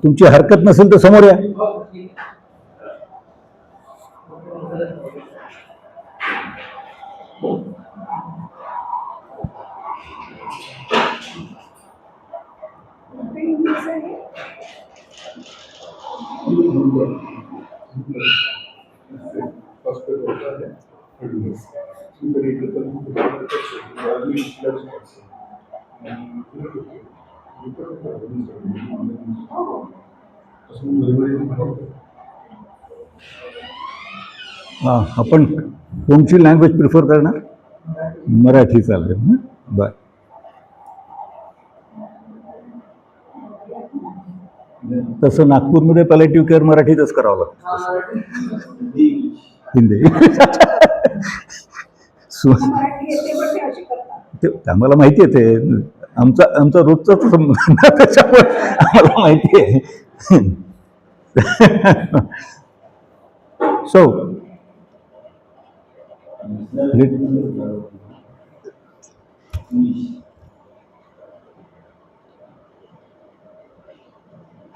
तुमची हरकत नसेल तर समोर या. आपण कोणची लँग्वेज प्रिफर करणार? मराठी चालेल ना. बर. तसं नागपूरमध्ये पॅलेटिव्ह केअर मराठीतच करावं लागतं. हिंदी आम्हाला माहिती आहे ते. आमचा रोजचाच संबंध त्याच्यामुळे आम्हाला माहिती आहे. So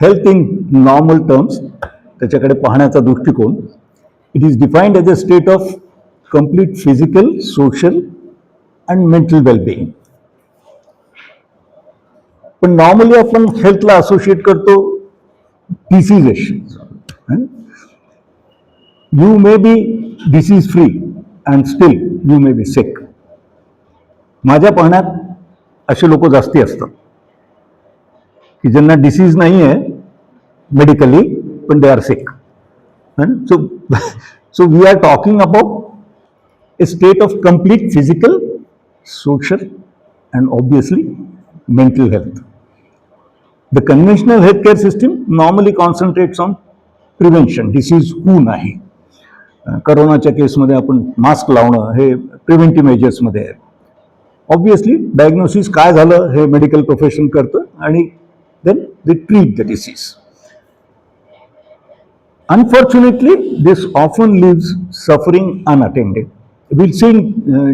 health in normal terms, त्याच्याकडे पाहण्याचा दृष्टिकोन. It is defined as a state of complete physical, social and mental wellbeing. पण नॉर्मली आपण हेल्थला असोसिएट करतो diseases. You may be disease free and still you may be sick. माझ्या पाहण्यात असे लोक जास्ती असतात की ज्यांना डिसीज नाही आहे मेडिकली, पण they are sick. So we are talking about a state of complete physical, social and obviously mental health. The conventional healthcare system normally concentrates on prevention. Disease होऊ नाही. करोनाच्या केसमध्ये आपण मास्क लावणं हे प्रिव्हेंटिव्ह मेजर्समध्ये आहे. ऑब्वियसली डायग्नोसिस काय झालं हे मेडिकल प्रोफेशन करतं आणि then they treat the disease. Unfortunately, this often leaves suffering unattended. Will see in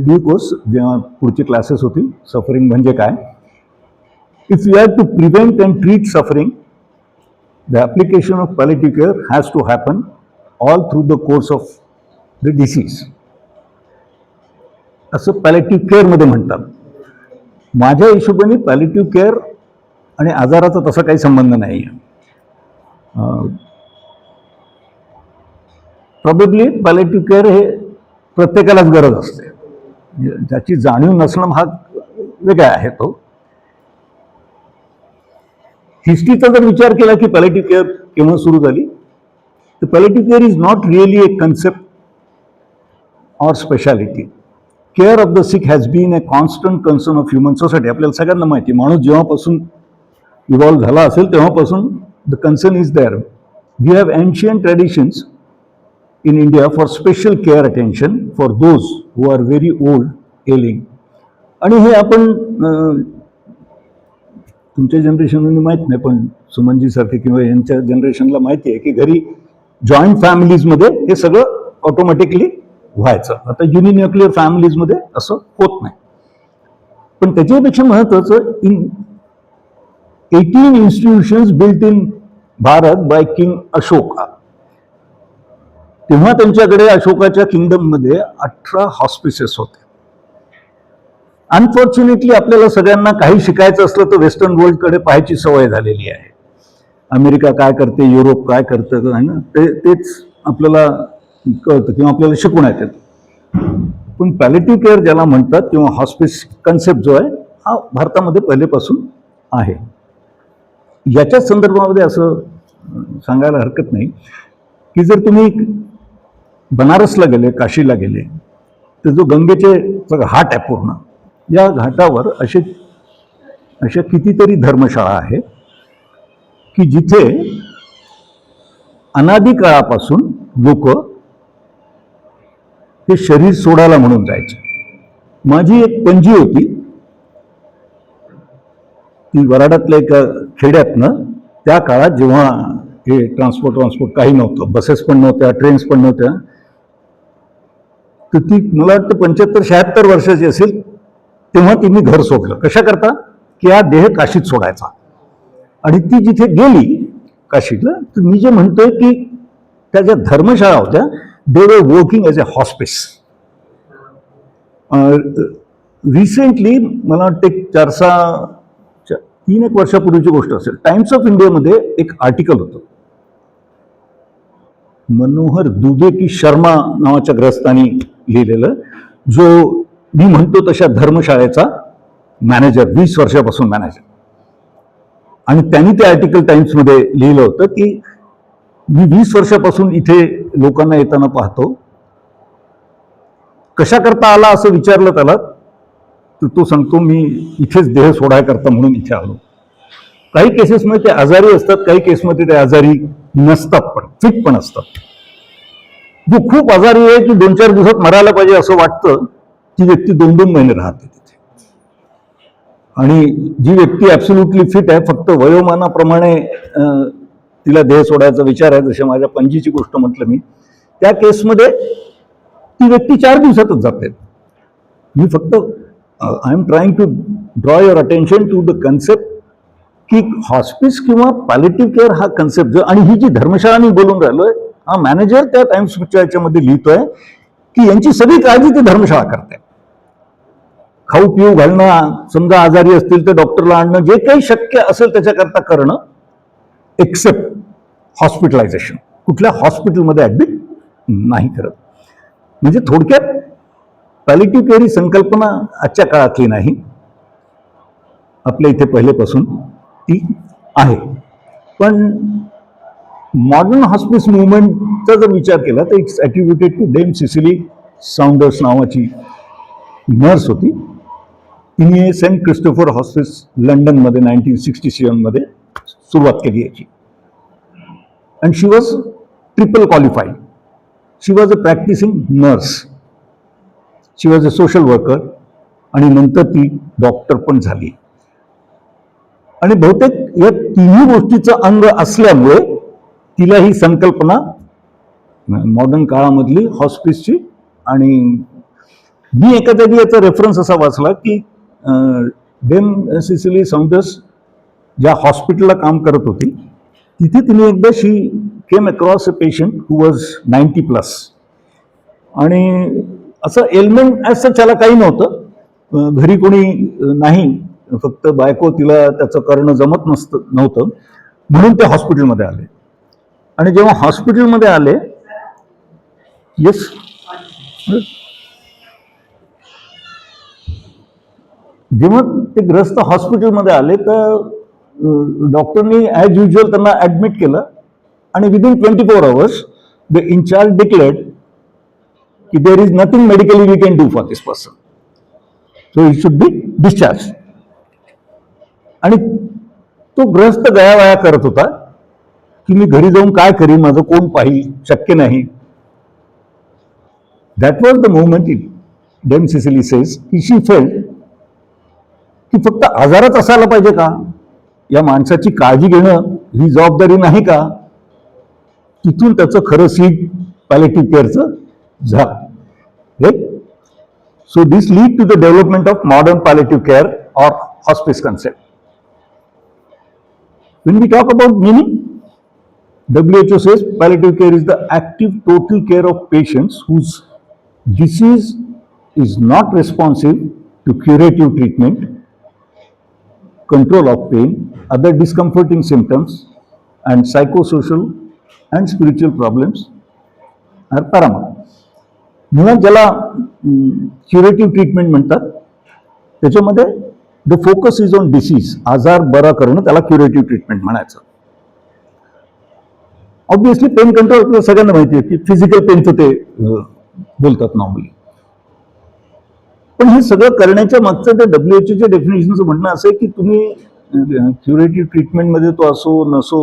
due course, जेव्हा पुढचे क्लासेस होतील, सफरिंग म्हणजे काय. If you have to prevent and treat suffering, the application of palliative care has to happen all through the course of the disease, असं palliative केअरमध्ये म्हणतात. माझ्या हिशोबाने पॅलेटिव्ह केअर आणि आजाराचा तसा काही संबंध नाही आहे. प्रॉबेबली पॅलेटिव्ह केअर हे प्रत्येकालाच गरज असते. ज्याची जाणीव नसणं हा वेगळा आहे. तो हिस्ट्रीचा जर विचार केला की पॅलेटिव्ह केअर केव्हा सुरू झाली, तर palliative care is not really a concept or speciality. Care of the sick has been a constant concern of human society. आपल्याला सगळ्यांना माहिती, माणूस जेव्हापासून इव्हॉल्व्ह झाला असेल तेव्हापासून the concern is there. We have ancient traditions in India for special care attention for those who are very old, ailing. आणि हे आपण तुमच्या जनरेशनला माहीत नाही, पण सुमनजीसारखे किंवा यांच्या जनरेशनला माहिती आहे की घरी जॉईंट फॅमिलीजमध्ये हे सगळं ऑटोमॅटिकली व्हायचं. आता युनिन्युक्लिअर फॅमिलीजमध्ये असं होत नाही. पण त्याच्यापेक्षा महत्त्वाचं, in 18 institutions built in Bharat by king Ashoka. तेव्हा त्यांच्याकडे अशोकाच्या किंगडममध्ये 18 हॉस्पिसेस होते. अनफॉर्च्युनेटली आपल्याला सगळ्यांना काही शिकायचं असलं तर वेस्टर्न वर्ल्डकडे पाहायची सवय झालेली आहे. अमेरिका काय करते, युरोप काय करतं आहे ना, तेच आपल्याला कळतं किंवा आपल्याला शिकून येतं. पण पॅलेटिव्ह केअर ज्याला म्हणतात किंवा हॉस्पिस कन्सेप्ट जो आहे हा भारतामध्ये पहिलेपासून आहे. याच्या संदर्भामध्ये असं सांगायला हरकत नाही की जर तुम्ही बनारसला गेले, काशीला गेले, तर जो गंगेचे घाट आहे पूर्ण, या घाटावर अशा कितीतरी धर्मशाळा आहे की जिथे अनादी काळापासून लोक हे शरीर सोडायला म्हणून जायचे. माझी एक पणजी होती, ती वराडातल्या एका खेड्यातनं, त्या काळात जेव्हा हे ट्रान्सपोर्ट काही नव्हतं, बसेस पण नव्हत्या, ट्रेन्स पण नव्हत्या, तर ती मला वाटतं 75-76 वर्षाची असेल तेव्हा तिने घर सोडलं. कशा करता की हा देह काशीत सोडायचा. आणि ती जिथे गेली काशीला, तर मी जे म्हणतोय की त्या ज्या धर्मशाळा होत्या, they were working as a hospice. Recently मला वाटतं 3-1 वर्षापूर्वीची गोष्ट असेल, टाइम्स ऑफ इंडियामध्ये एक आर्टिकल होतं. मनोहर दुबे की शर्मा नावाच्या ग्रस्तानी लिहिलेलं, जो मी म्हणतो तशा धर्मशाळेचा मॅनेजर, 20 वर्षापासून मॅनेजर. आणि त्यांनी ते आर्टिकल टाइम्समध्ये लिहिलं होतं की मी 20 वर्षापासून इथे लोकांना येताना पाहतो. कशा करता आला असं विचारलं त्याला, तर तो सांगतो मी इथेच देह सोडायकरता म्हणून इथे आलो. काही केसेसमध्ये ते आजारी असतात, काही केसमध्ये ते आजारी नसतात, पण फिट पण असतात. जो खूप आजारी आहे की 2-4 दिवसात मरायला पाहिजे असं वाटतं, ती व्यक्ती 2-2 महिने राहते तिथे. आणि जी व्यक्ती ॲब्सोल्युटली फिट आहे, फक्त वयोमानाप्रमाणे तिला देह सोडायचा विचार आहे, जसे माझ्या पणजीची गोष्ट म्हटलं मी, त्या केसमध्ये ती व्यक्ती 4 दिवसातच जाते. मी फक्त I am trying to draw your attention to the concept की हॉस्पिस किंवा पॅलेटिव्ह केअर हा कन्सेप्ट जो, आणि ही जी धर्मशाळा मी बोलून राहिलोय, हा मॅनेजर त्या टाइम्सच्या याच्यामध्ये लिहितोय की यांची सगळी काळजी ती धर्मशाळा करते. खाऊ पिऊ घालणं, समजा आजारी असतील तर डॉक्टरला आणणं, जे काही शक्य असेल त्याच्याकरता करणं, एक्सेप्ट हॉस्पिटलायझेशन. कुठल्या हॉस्पिटलमध्ये ऍडमिट नाही करत. म्हणजे थोडक्यात पॅलिटिव्ह केअर ही संकल्पना आजच्या काळातली नाही, आपल्या इथे पहिलेपासून ती आहे. पण मॉडर्न हॉस्पिस मुवमेंटचा जर विचार केला तर इट्स ॲट्रिब्युटेड टू डेम सिसिली साऊंडर्स नावाची नर्स होती. तिने सेंट क्रिस्टोफर हॉस्पिस लंडनमध्ये 1967 मध्ये सुरुवात केली याची. And she was triple qualified. She was a practising nurse, she was a social worker, आणि नंतर ती डॉक्टर पण झाली. आणि बहुतेक या तिन्ही गोष्टीचं अंग असल्यामुळे तिला ही संकल्पना मॉडर्न काळामधली हॉस्पिसची. आणि मी एका जागी याचा रेफरन्स असा वाचला की डेम सिसिली साऊंडर्स ज्या हॉस्पिटलला काम करत होती, तिथे तिने एकदा she came across a patient who was 90+. आणि असं एलिमेंट ॲज त्याला काही नव्हतं, घरी कोणी नाही, फक्त बायको, तिला त्याचं करणं जमत नव्हतं, म्हणून ते हॉस्पिटलमध्ये आले. आणि जेव्हा हॉस्पिटलमध्ये आले, येस, जेव्हा ते ग्रस्त हॉस्पिटलमध्ये आले तर डॉक्टरनी ॲज युजल त्यांना ॲडमिट केलं. आणि within 24 hours the incharge declared की there is nothing medically we can do for this person, so it should be discharge. आणि तो ग्रस्त गयावया करत होता की मी घरी जाऊन काय करीन, माझं कोण पाहिल, शक्य नाही. That was the moment it डेम सिसिली सेज की शी फेल्ट की फक्त आजारच असायला पाहिजे का, या माणसाची काळजी घेणं ही जबाबदारी नाही का. तिथून त्याचं खरं सीड पॅलेटिव्ह केअरचं झालं. Right. So this lead to the development of modern palliative care or hospice concept. When we talk about meaning, WHO says palliative care is the active total care of patients whose disease is not responsive to curative treatment, control of pain, other discomforting symptoms, and psychosocial and spiritual problems are paramount. मुळात ज्याला curative treatment म्हणतात, त्याच्यामध्ये the focus is on disease, आजार बरा करणं, त्याला curative treatment म्हणायचं. Obviously pain control आपल्याला सगळ्यांना माहिती आहे की फिजिकल पेनचं ते बोलतात नॉर्मली. पण हे सगळं करण्याच्या मागचं ते WHOच्या डेफिनेशनचं म्हणणं असं आहे की तुम्ही क्युरेटिव्ह ट्रीटमेंटमध्ये तो असो नसो,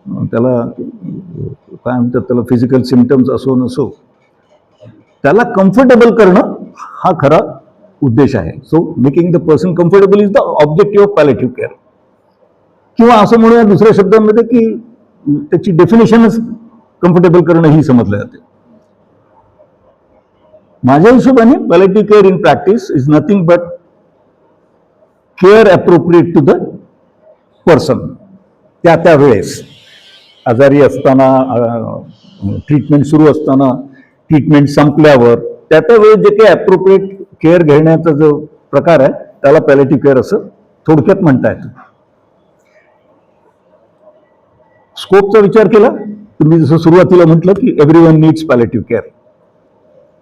त्याला काय म्हणतात, त्याला फिजिकल सिम्पटम्स असो नसो, त्याला कम्फर्टेबल करणं हा खरा उद्देश आहे. So making the person comfortable is the objective of palliative care. किंवा असं म्हणूया दुसऱ्या शब्दांमध्ये की त्याची डेफिनेशनच कम्फर्टेबल करणं ही समजलं जाते. माझ्या हिशोबाने palliative care in practice is nothing but care appropriate to the person त्या वेळेस आजारी असताना, ट्रीटमेंट सुरू असताना, ट्रीटमेंट संपल्यावर त्या वेळेस जे काही ॲप्रोप्रिएट केअर घेण्याचा जो प्रकार आहे त्याला पॅलेटिव्ह केअर असं थोडक्यात म्हणता येतं. स्कोपचा विचार केला तर मी जसं सुरुवातीला म्हटलं की everyone needs palliative care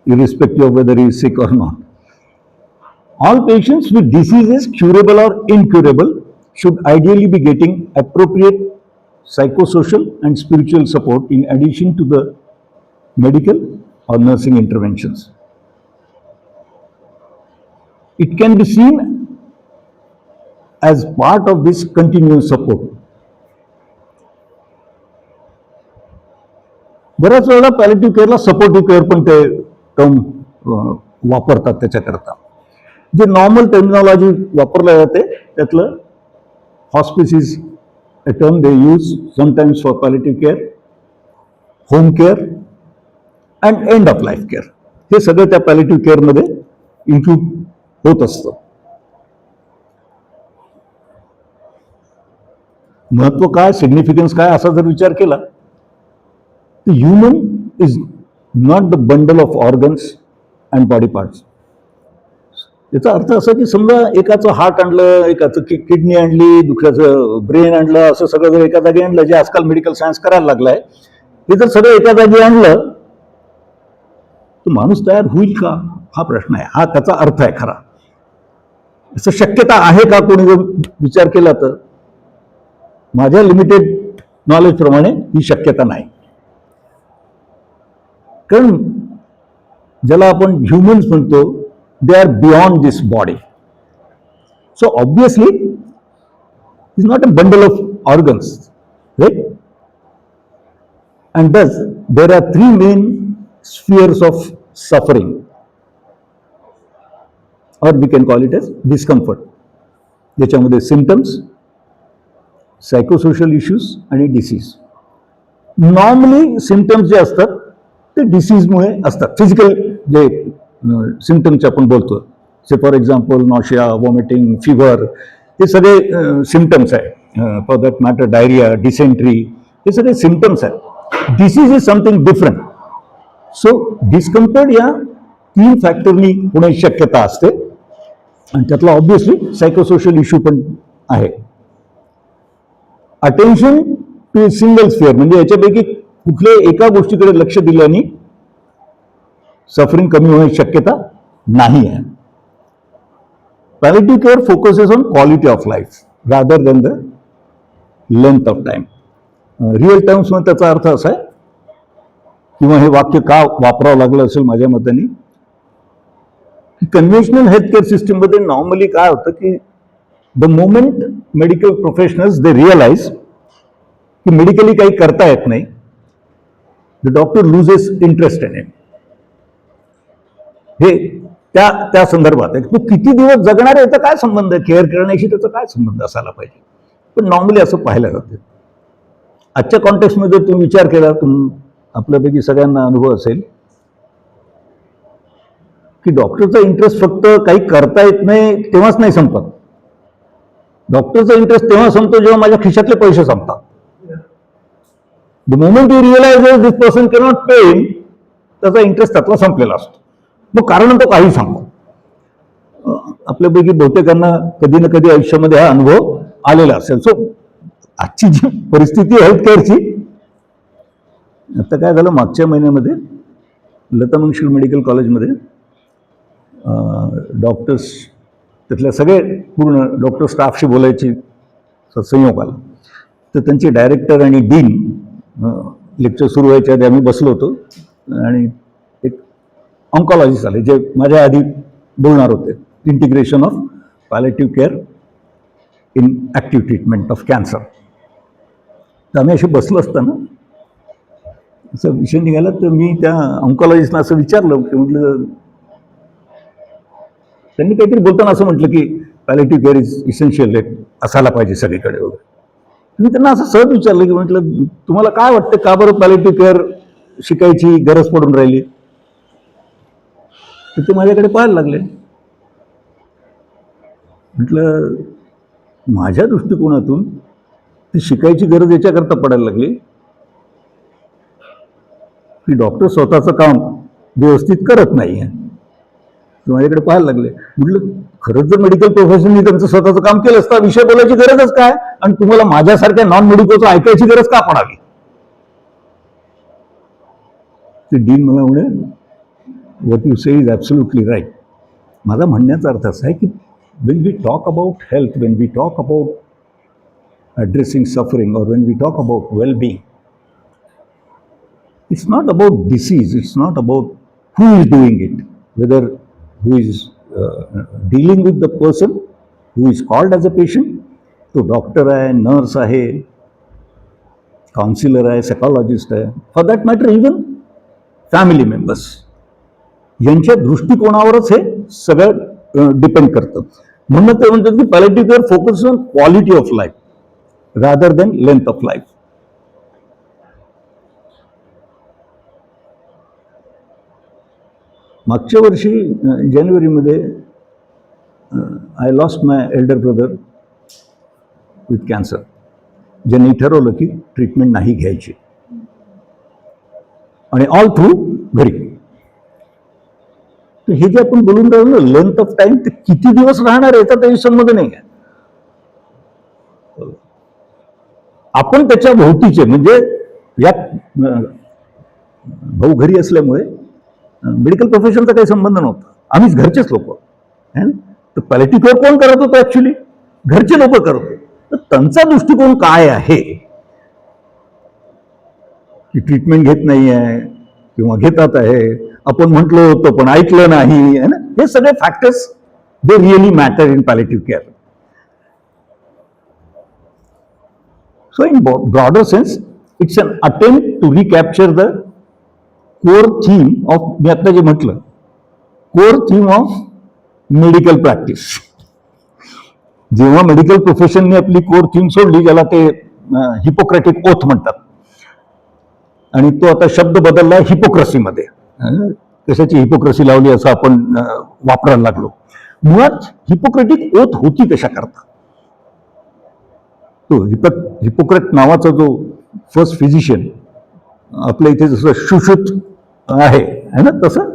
irrespective of whether he is sick or not. All patients with diseases curable or incurable should ideally be getting appropriate psychosocial and spiritual support in addition to the medical or nursing interventions. It can be seen as part of this continuous support. बऱ्याच वेळेला palliative केअरला supportive care पण ते term वापरतात त्याच्याकरता. जे normal terminology वापरल्या जाते त्यातलं hospice is a term they use sometimes for palliative care, home care and end of life care. हे सगळं त्या पॅलेटिव्ह केअरमध्ये इन्क्लूड होत असतं. महत्व काय, सिग्निफिकन्स काय असा जर विचार केला तर human is not the bundle of organs and body parts. याचा अर्थ असा की समजा एकाचं हार्ट आणलं, एकाचं किडनी आणली, दुसऱ्याचं ब्रेन आणलं, असं सगळं जर एका जागी आणलं, जे आजकाल मेडिकल सायन्स करायला लागलाय, हे जर सगळं एका जागी आणलं तर माणूस तयार होईल का, हा प्रश्न आहे. हा त्याचा अर्थ आहे खरा. असं शक्यता आहे का, कोणी जर विचार केला तर माझ्या लिमिटेड नॉलेज प्रमाणे ही शक्यता नाही. कारण ज्याला आपण ह्युमन्स म्हणतो they are beyond this body. So obviously is not a bundle of organs, right? And thus there are 3 main spheres of suffering, और we can call it as discomfort. ज्याच्यामध्ये symptoms, psychosocial issues आणि diseases. Normally symptoms जे असतात ते डिसीजमुळे असतात. Physical जे symptoms आपण बोलतो, say for example nausea, vomiting, fever, हे सगळे सिम्पटम्स आहे. For that matter diarrhoea, dysentery, हे सगळे सिम्पटम्स आहेत. Disease is something different. So discomfort या 3 फॅक्टरनी होण्याची शक्यता असते आणि त्यातला ऑब्व्हियसली सायकोसोशल इश्यू पण आहे. अटेन्शन टू सिंगल स्फिअर म्हणजे याच्यापैकी कुठल्याही एका गोष्टीकडे लक्ष दिल्याने सफरिंग कमी होण्याची शक्यता नाही आहे. Palliative care focuses on quality of life rather than the length of time. Real टर्म्समध्ये त्याचा अर्थ असा आहे, किंवा हे वाक्य का वापरावं लागलं असेल माझ्या मताने, की कन्व्हेन्शनल हेल्थकेअर सिस्टीममध्ये नॉर्मली काय होतं की the moment medical professionals they realise की मेडिकली काही करता येत नाही, the doctor loses interest in it. हे त्या संदर्भात आहे. तो किती दिवस जगणार आहे याचा काय संबंध आहे, केअर करण्याशी त्याचा काय संबंध असायला पाहिजे, पण नॉर्मली असं पाहायला जाते. आजच्या कॉन्टेक्स्टमध्ये तुम्ही विचार केला, आपल्यापैकी सगळ्यांना अनुभव असेल की डॉक्टरचा इंटरेस्ट फक्त काही करता येत नाही तेव्हाच नाही संपत. डॉक्टरचा इंटरेस्ट तेव्हा संपतो जेव्हा माझ्या खिशातले पैसे संपतात. The moment you realise this person cannot pay, त्याचा इंटरेस्ट त्यातला संपलेला असतो. मग कारण तो काही सांगतो. आपल्यापैकी बहुतेकांना कधी ना कधी आयुष्यामध्ये हा अनुभव आलेला असेल. सो आजची जी परिस्थिती आहे हेल्थकेअरची, आता काय झालं, मागच्या महिन्यामध्ये लता मंगेशकर मेडिकल कॉलेजमध्ये डॉक्टर्स, त्यातल्या सगळे पूर्ण डॉक्टर स्टाफशी बोलायची संयोग आला. तर त्यांचे डायरेक्टर आणि डीन लेक्चर सुरू व्हायच्या आधी आम्ही बसलो होतो आणि एक ऑन्कॉलॉजिस्ट आले जे माझ्या आधी बोलणार होते, integration of palliative care in active treatment of cancer. तर आम्ही असे बसलो असताना असा विषय निघाला, तर मी त्या ऑन्कॉलॉजिस्टला असं विचारलं की म्हटलं, त्यांनी काहीतरी बोलताना असं म्हटलं की पॅलेटिव्ह केअर इज इसेन्शियल असायला पाहिजे सगळीकडे वगैरे. मी त्यांना असं सहज विचारलं की म्हटलं, तुम्हाला काय वाटतं का बरं पॅलेटिव्ह केअर शिकायची गरज पडून राहिली? तर ते माझ्याकडे पाहायला लागले. म्हटलं, माझ्या दृष्टिकोनातून ती शिकायची गरज याच्याकरता पडायला लागली की डॉक्टर स्वतःचं काम व्यवस्थित करत नाही आहे. माझ्याकडे पाहायला लागले. म्हटलं खरंच जर मेडिकल प्रोफेशननी त्यांचं स्वतःचं काम केलं असतं विषय बोलायची गरजच काय, आणि तुम्हाला माझ्यासारख्या नॉन मेडिकलचं ऐकायची गरज का पडावी. ते डीन मला म्हणे what you say is absolutely right. माझा म्हणण्याचा अर्थ असा आहे की when we talk about health, when we talk about addressing suffering, or when we talk about well-being, it's not about disease, it's not about who is doing it, whether who is dealing with the person who is called as a patient, तो doctor आहे, nurse आहे, counsellor आहे, psychologist आहे, for that matter even family members, यांच्या दृष्टिकोनावरच हे सगळं depend करतं. म्हणून ते म्हणतात की palliative care focus on quality of life rather than length of life. मागच्या वर्षी जानेवारीमध्ये I lost my Elder brother with cancer, ज्यांनी ठरवलं की ट्रीटमेंट नाही घ्यायची, आणि ऑल थ्रू घरी. हे जे आपण बोलून राहिलो ना लेंथ ऑफ टाइम, ते किती दिवस राहणार याचा त्या संबंध नाही आहे. आपण त्याच्या भोवतीचे, म्हणजे या भाऊ घरी असल्यामुळे मेडिकल प्रोफेशनचा काही संबंध नव्हता, आम्हीच घरचेच लोक. तर पॅलिएटिव्ह केअर कोण करत होतं ऍक्च्युली? घरचे लोक करत होते. तर त्यांचा दृष्टिकोन काय आहे की ट्रीटमेंट घेत नाही आहे किंवा घेतात आहे, आपण म्हटलं होतं पण ऐकलं नाही आहे ना, हे सगळे factors they really matter in palliative care. So in broader sense, it's an attempt to recapture the core theme of, मी आता जे म्हटलं, core theme of medical practice. जेव्हा मेडिकल प्रोफेशनने आपली कोर थीम सोडली, ज्याला ते हिपोक्रॅटिक ओथ म्हणतात, आणि तो आता शब्द बदलला हिपोक्रसीमध्ये. कशाची हिपोक्रसी लावली असं आपण वापरायला लागलो. मुळात हिपोक्रॅटिक ओथ होती कशा करता? तो हिपोक्रेट नावाचा जो फर्स्ट फिजिशियन आपल्या इथे जसं सुश्रुत आहे ना, तसं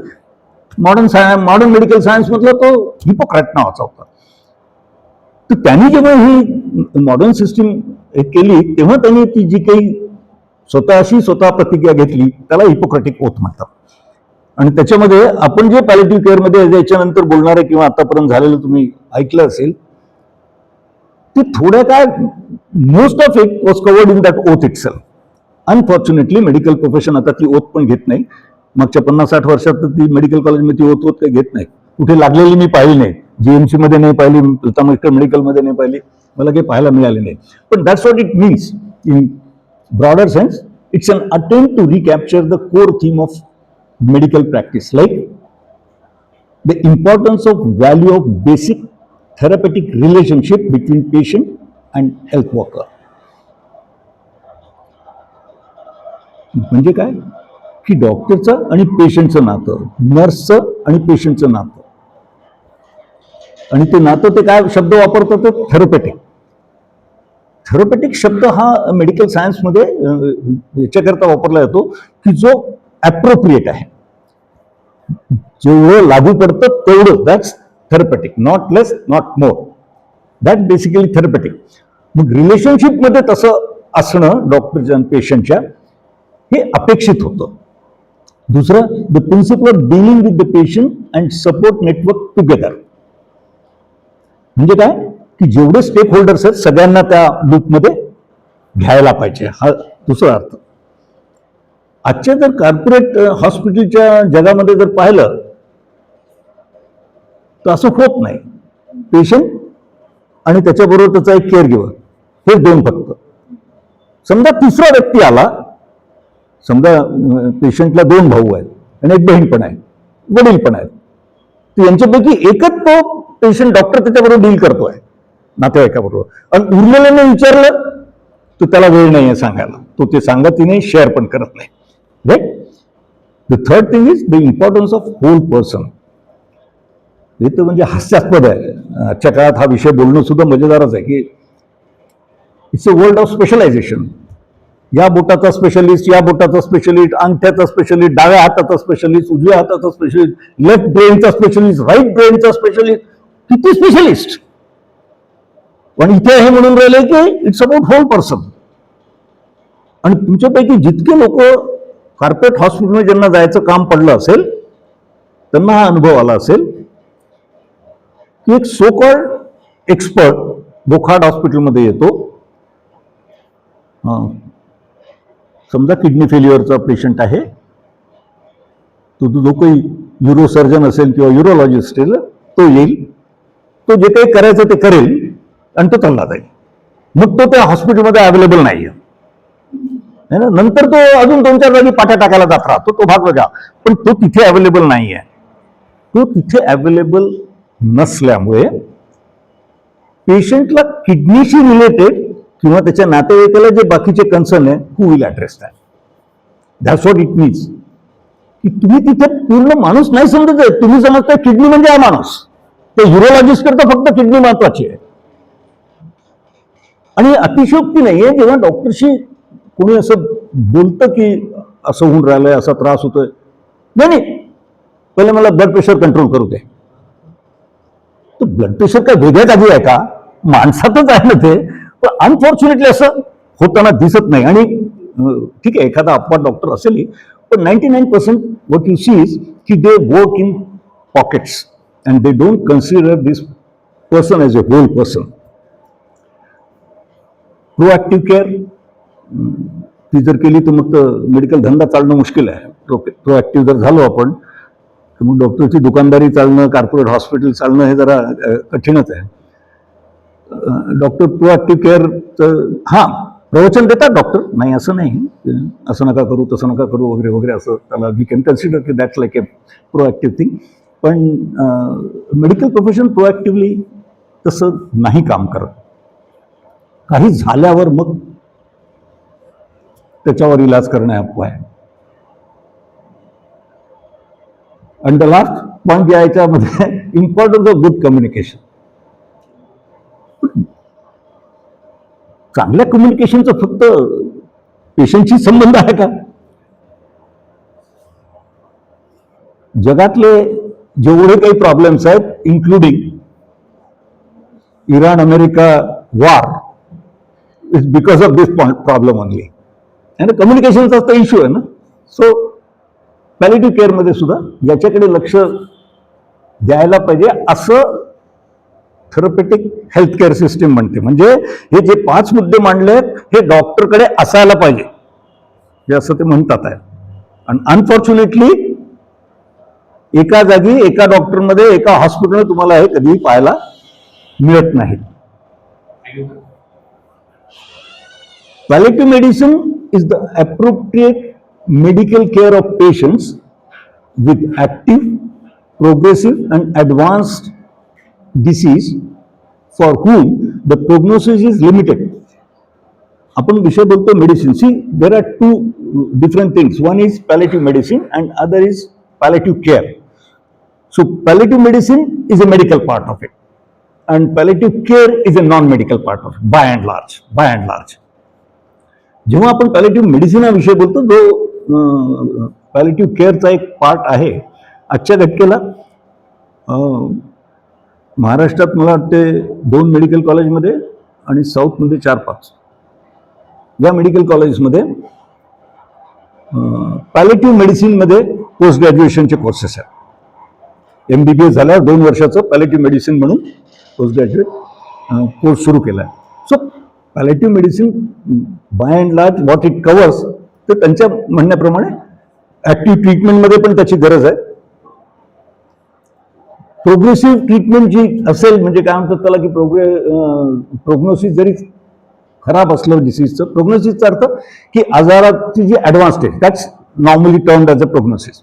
मॉडर्न मेडिकल सायन्स मधला तो हिपोक्रेट नावाचा होता. तर त्यांनी जेव्हा ही मॉडर्न सिस्टीम केली, तेव्हा त्यांनी ती जी काही स्वतः प्रतिज्ञा घेतली, त्याला हिपोक्रेटिक ओथ म्हणतात. आणि त्याच्यामध्ये आपण जे पॅलिएटिव्ह केअरमध्ये याच्यानंतर बोलणार आहे किंवा आतापर्यंत झालेलं तुम्ही ऐकलं असेल, ती थोड्या काय most of it was covered in that oath it self. Unfortunately medical profession आता ती ओथ पण घेत नाही. मागच्या 50-60 वर्षात तर ती मेडिकल कॉलेजमध्ये ती ओथ काही घेत नाही. कुठे लागलेली मी पाहिली नाही. जीएमसी मध्ये नाही पाहिली, लता मंगेशकर मेडिकलमध्ये नाही पाहिली, मला काही पाहायला मिळाले नाही. पण that's what it means in broader sense. It's an attempt to recapture the core theme of medical practice, like the importance of value of basic therapeutic relationship between patient and health worker. म्हणजे काय की डॉक्टरचं आणि पेशंटचं नातं, नर्सचं आणि पेशंटचं नातं, आणि ते नातं ते काय शब्द वापरतात? ते थेरपेटिक. थेरपेटिक शब्द हा मेडिकल सायन्समध्ये याच्याकरता वापरला जातो की जो ॲप्रोप्रिएट आहे, जेवढं लागू पडतं तेवढं, that's therapeutic, not less not more, that basically therapeutic. मग रिलेशनशिपमध्ये तसं असणं डॉक्टरच्या आणि पेशंटच्या हे अपेक्षित होतं. दुसरं, the principle of dealing with the patient and support network together. म्हणजे काय की जेवढे स्टेक होल्डर्स आहेत सगळ्यांना त्या लूपमध्ये घ्यायला पाहिजे, हा दुसरा अर्थ. आजच्या जर कॉर्पोरेट हॉस्पिटलच्या जगामध्ये जर पाहिलं तर असं होत नाही. पेशंट आणि त्याच्याबरोबर त्याचा एक केअर गिव्हर, हे दोन फक्त. समजा तिसरा व्यक्ती आला, समजा पेशंटला 2 भाऊ आहेत आणि एक बहीण पण आहे, वडील पण आहेत, तर यांच्यापैकी एकच तो पेशंट डॉक्टर त्याच्याबरोबर डील करतोय नातेवाईकाबरोबर, आणि उरलेल्याने विचारलं तर त्याला वेळ नाही आहे सांगायला, तो ते सांगतही नाही, शेअर पण करत नाही. Right. The third thing is the importance of whole person. हे तर म्हणजे हास्यास्पद आहे. आजच्या काळात हा विषय बोलणं सुद्धा मजेदारच आहे की it's a world of specialisation. या बोटाचा स्पेशलिस्ट, या बोटाचा स्पेशलिस्ट, अंगठ्याचा स्पेशलिस्ट, डाव्या हाताचा स्पेशलिस्ट, उजव्या हाताचा स्पेशलिस्ट, लेफ्ट ब्रेनचा स्पेशलिस्ट, राईट ब्रेनचा स्पेशलिस्ट, किती स्पेशलिस्ट. पण इथे हे म्हणून राहिले की इट्स अबाउट होल पर्सन. आणि तुमच्यापैकी जितके लोक कॉर्पोरेट हॉस्पिटलमध्ये ज्यांना जायचं काम पडलं असेल त्यांना हा अनुभव आला असेल की एक सो कॉल्ड एक्सपर्ट बोखार्ड हॉस्पिटलमध्ये येतो. समजा किडनी फेल्युअरचा पेशंट आहे, तो जो काही न्यूरोसर्जन असेल किंवा न्यूरोलॉजिस्ट असेल तो येईल, तो जे काही करायचं ते करेल आणि तो चालला जाईल. मग तो त्या हॉस्पिटलमध्ये अवेलेबल नाही आहे ना. नंतर तो अजून 2-4 जागी पाट्या टाकायला जात राहतो, तो भाग वेगळा. पण तो तिथे अवेलेबल नाही आहे. तो तिथे अवेलेबल नसल्यामुळे पेशंटला किडनीशी रिलेटेड किंवा त्याच्या नातेवाईकाला जे बाकीचे कन्सर्न आहे, who will address that. That's what it means की तुम्ही तिथे पूर्ण माणूस नाही समजत आहे. तुम्ही समजता किडनी म्हणजे हा माणूस. ते न्यूरोलॉजिस्ट करता फक्त किडनी महत्वाची आहे. आणि अतिशयोक्ती नाहीये जेव्हा डॉक्टरशी कोणी असं बोलतं की असं होऊन राहिलंय, असा त्रास होतोय. नाही, पहिले मला ब्लड प्रेशर कंट्रोल करू दे. तर ब्लड प्रेशर काय वेगळ्या जागी आहे का? माणसातच आहे ना ते. पण अनफॉर्च्युनेटली असं होताना दिसत नाही. आणि ठीक आहे, एखादा अपवाद डॉक्टर असेलही, पण 99% व्हॉट यू सी इज की they work in pockets and they don't consider this person as a whole person. Proactive care ती जर केली तर मग मेडिकल धंदा चालणं मुश्किल आहे. प्रोॲक्टिव्ह जर झालो आपण तर मग डॉक्टरची दुकानदारी चालणं, कॉर्पोरेट हॉस्पिटल चालणं हे जरा कठीणच आहे. डॉक्टर प्रोॲक्टिव्ह केअरचं प्रवचन देतात डॉक्टर, नाही असं नाही, असं नका करू, तसं नका करू वगैरे वगैरे, असं त्याला वी कॅन कन्सिडर की that's like A proactive thing. पण मेडिकल प्रोफेशन प्रोॲक्टिव्हली तसं नाही काम करत. काही झाल्यावर मग त्याच्यावर इलाज करणे अप्पा आहे. आणि द लास्ट पॉईंट या याच्यामध्ये इम्पॉर्टन्स ऑफ गुड कम्युनिकेशन. चांगल्या कम्युनिकेशनचा फक्त पेशंटशी संबंध आहे का? जगातले जेवढे काही प्रॉब्लेम्स आहेत, including Iran America war, is because of this problem only. आणि कम्युनिकेशनचा तर इश्यू आहे ना. सो पॅलिटिव्ह केअरमध्ये सुद्धा याच्याकडे लक्ष द्यायला पाहिजे असं थेरपेटिक हेल्थ केअर सिस्टीम म्हणते. म्हणजे हे जे 5 मुद्दे मांडले हे डॉक्टरकडे असायला पाहिजे, हे असं ते म्हणतात आहे. आणि अनफॉर्च्युनेटली एका जागी, एका डॉक्टरमध्ये, एका हॉस्पिटलमध्ये तुम्हाला हे कधीही पाहायला मिळत नाही. Palliative medicine is the appropriate medical care of patients with active, progressive and advanced disease for whom the prognosis is limited. आपण विषय बोलतो medicine. See, there are 2 different things. One is palliative medicine and other is palliative care. So palliative medicine is a medical part of it and palliative care is a non-medical part of it, by and large. जेव्हा आपण palliative medicine हा विषय बोलतो, जो palliative केअरचा एक part आहे, आजच्या घटकेला महाराष्ट्रात मला वाटते 2 मेडिकल कॉलेजमध्ये आणि साऊथमध्ये 4-5 या मेडिकल कॉलेजेसमध्ये पॅलिएटिव्ह मेडिसिनमध्ये पोस्ट ग्रॅज्युएशनचे कोर्सेस आहेत. MBBS झाल्यावर 2 वर्षाचं पॅलिएटिव्ह मेडिसिन म्हणून पोस्ट ग्रॅज्युएट कोर्स सुरू केला आहे. So palliative medicine bye and large what it covers, तर त्यांच्या म्हणण्याप्रमाणे ऍक्टिव्ह ट्रीटमेंटमध्ये पण त्याची गरज आहे. प्रोग्रेसिव्ह ट्रीटमेंट जी असेल, म्हणजे काय म्हणतात त्याला की प्रोग्नोसिस जरी खराब असलं डिसीजचं, प्रोग्नोसिसचा अर्थ की आजाराची जी advance stage, that's normally termed as a prognosis.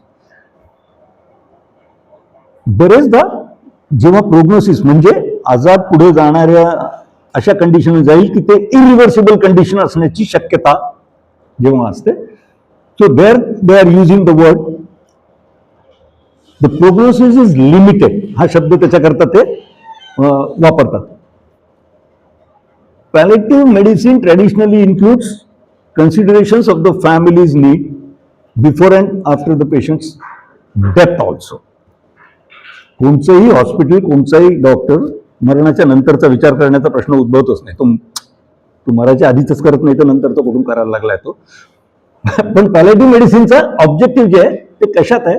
बरेचदा जेव्हा प्रोग्नोसिस म्हणजे आजार पुढे जाणाऱ्या अशा कंडिशन जाईल की ते इरिव्हर्सिबल कंडिशन असण्याची शक्यता जेव्हा असते, so there they are using the word the prognosis is limited, हा शब्द त्याच्याकरता ते वापरतात. Palliative medicine traditionally includes considerations of the family's need before and after the patient's death also. कोणचंही हॉस्पिटल, कोणचाही डॉक्टर मरणाच्या नंतरचा विचार करण्याचा प्रश्न उद्भवतच नाही. तो मरायच्या आधीच करत नाही तर नंतर तो कुठून करायला लागलाय तो. पण पॅलेटिव्ह मेडिसिनचा ऑब्जेक्टिव्ह जे आहे ते कशात आहे,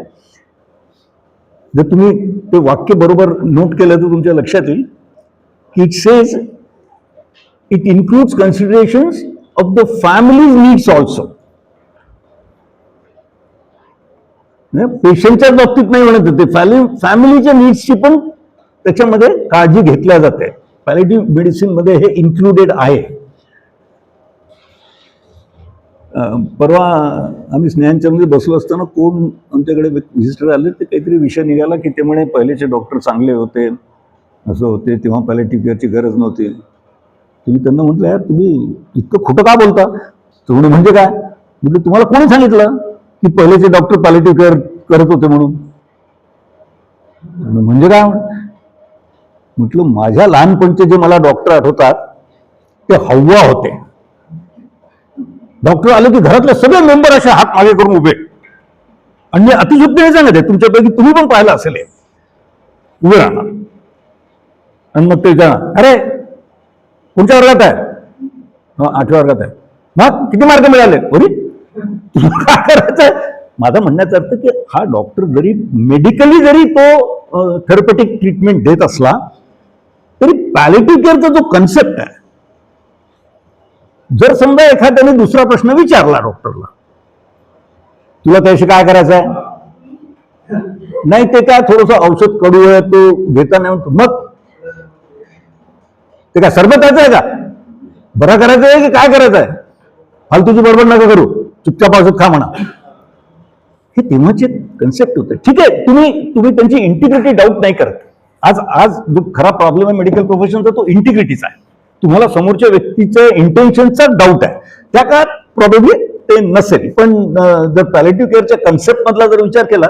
जर तुम्ही ते वाक्य बरोबर नोट केलं तर तुमच्या लक्षात येईल की it says it includes considerations of the family's needs also. पेशंटच्याच बाबतीत नाही म्हणत होते, फॅमिलीच्या नीड्सची पण त्याच्यामध्ये काळजी घेतल्या जाते. पॅलेटिव्ह मेडिसिन मध्ये हे इन्क्लुडेड आहे. परवा आम्ही स्नेहांच्या मध्ये बसलो असताना कोण आमच्याकडे व्हिजिटर आले, ते काहीतरी विषय निघाला की ते म्हणे पहिलेचे डॉक्टर चांगले होते, असं होते, तेव्हा पॅलेटिव्ह केअरची गरज नव्हती. तुम्ही त्यांना म्हटलं यार तुम्ही इतकं खोटं का बोलता? तुम्ही म्हणजे काय? म्हणजे तुम्हाला कोणी सांगितलं की पहिलेचे डॉक्टर पॅलेटिव्ह केअर करत होते म्हणून? म्हणजे काय? म्हटलं माझ्या लहानपणचे जे मला डॉक्टर आठवतात ते हव्वा होते. डॉक्टर आले की घरातले सगळे मेंबर असे हात मागे करून उभे, आणि अतिशुद्धीने सांगत आहे, तुमच्यापैकी तुम्ही पण पाहिलं असेल, उभे राहणार आणि मग ते अरे कोणत्या वर्गात आहे? 8व्या वर्गात आहे. मग किती मार्क मिळाले? अरे काय करायचंय? माझा म्हणण्याचा अर्थ की हा डॉक्टर जरी मेडिकली जरी तो थेरपेटिक ट्रीटमेंट देत असला तरी पॅलेटिव्ह केअरचा जो कन्सेप्ट आहे, जर समजा एखाद्याने दुसरा प्रश्न विचारला डॉक्टरला, तुला त्याशी काय करायचं आहे? नाही ते काय थोडस औषध कडू आहे, तो घेता नाही, मग ते काय सरबत आहे का? बरा करायचं आहे की काय करायचं आहे? फालतूची बडबड नका करू, चुपचाप औषध खा म्हणा. हे तेव्हाचे कन्सेप्ट होते. ठीक आहे, तुम्ही त्यांची इंटिग्रिटी डाऊट नाही करत. आज जो खरा प्रॉब्लेम आहे मेडिकल प्रोफेशनचा तो इंटिग्रिटीचा आहे. तुम्हाला समोरच्या व्यक्तीचं इंटेन्शनचा डाऊट आहे. त्या काळात प्रॉब्लेमली ते नसेल, पण जर पॅलेटिव्ह केअरच्या कन्सेप्ट मधला जर विचार केला,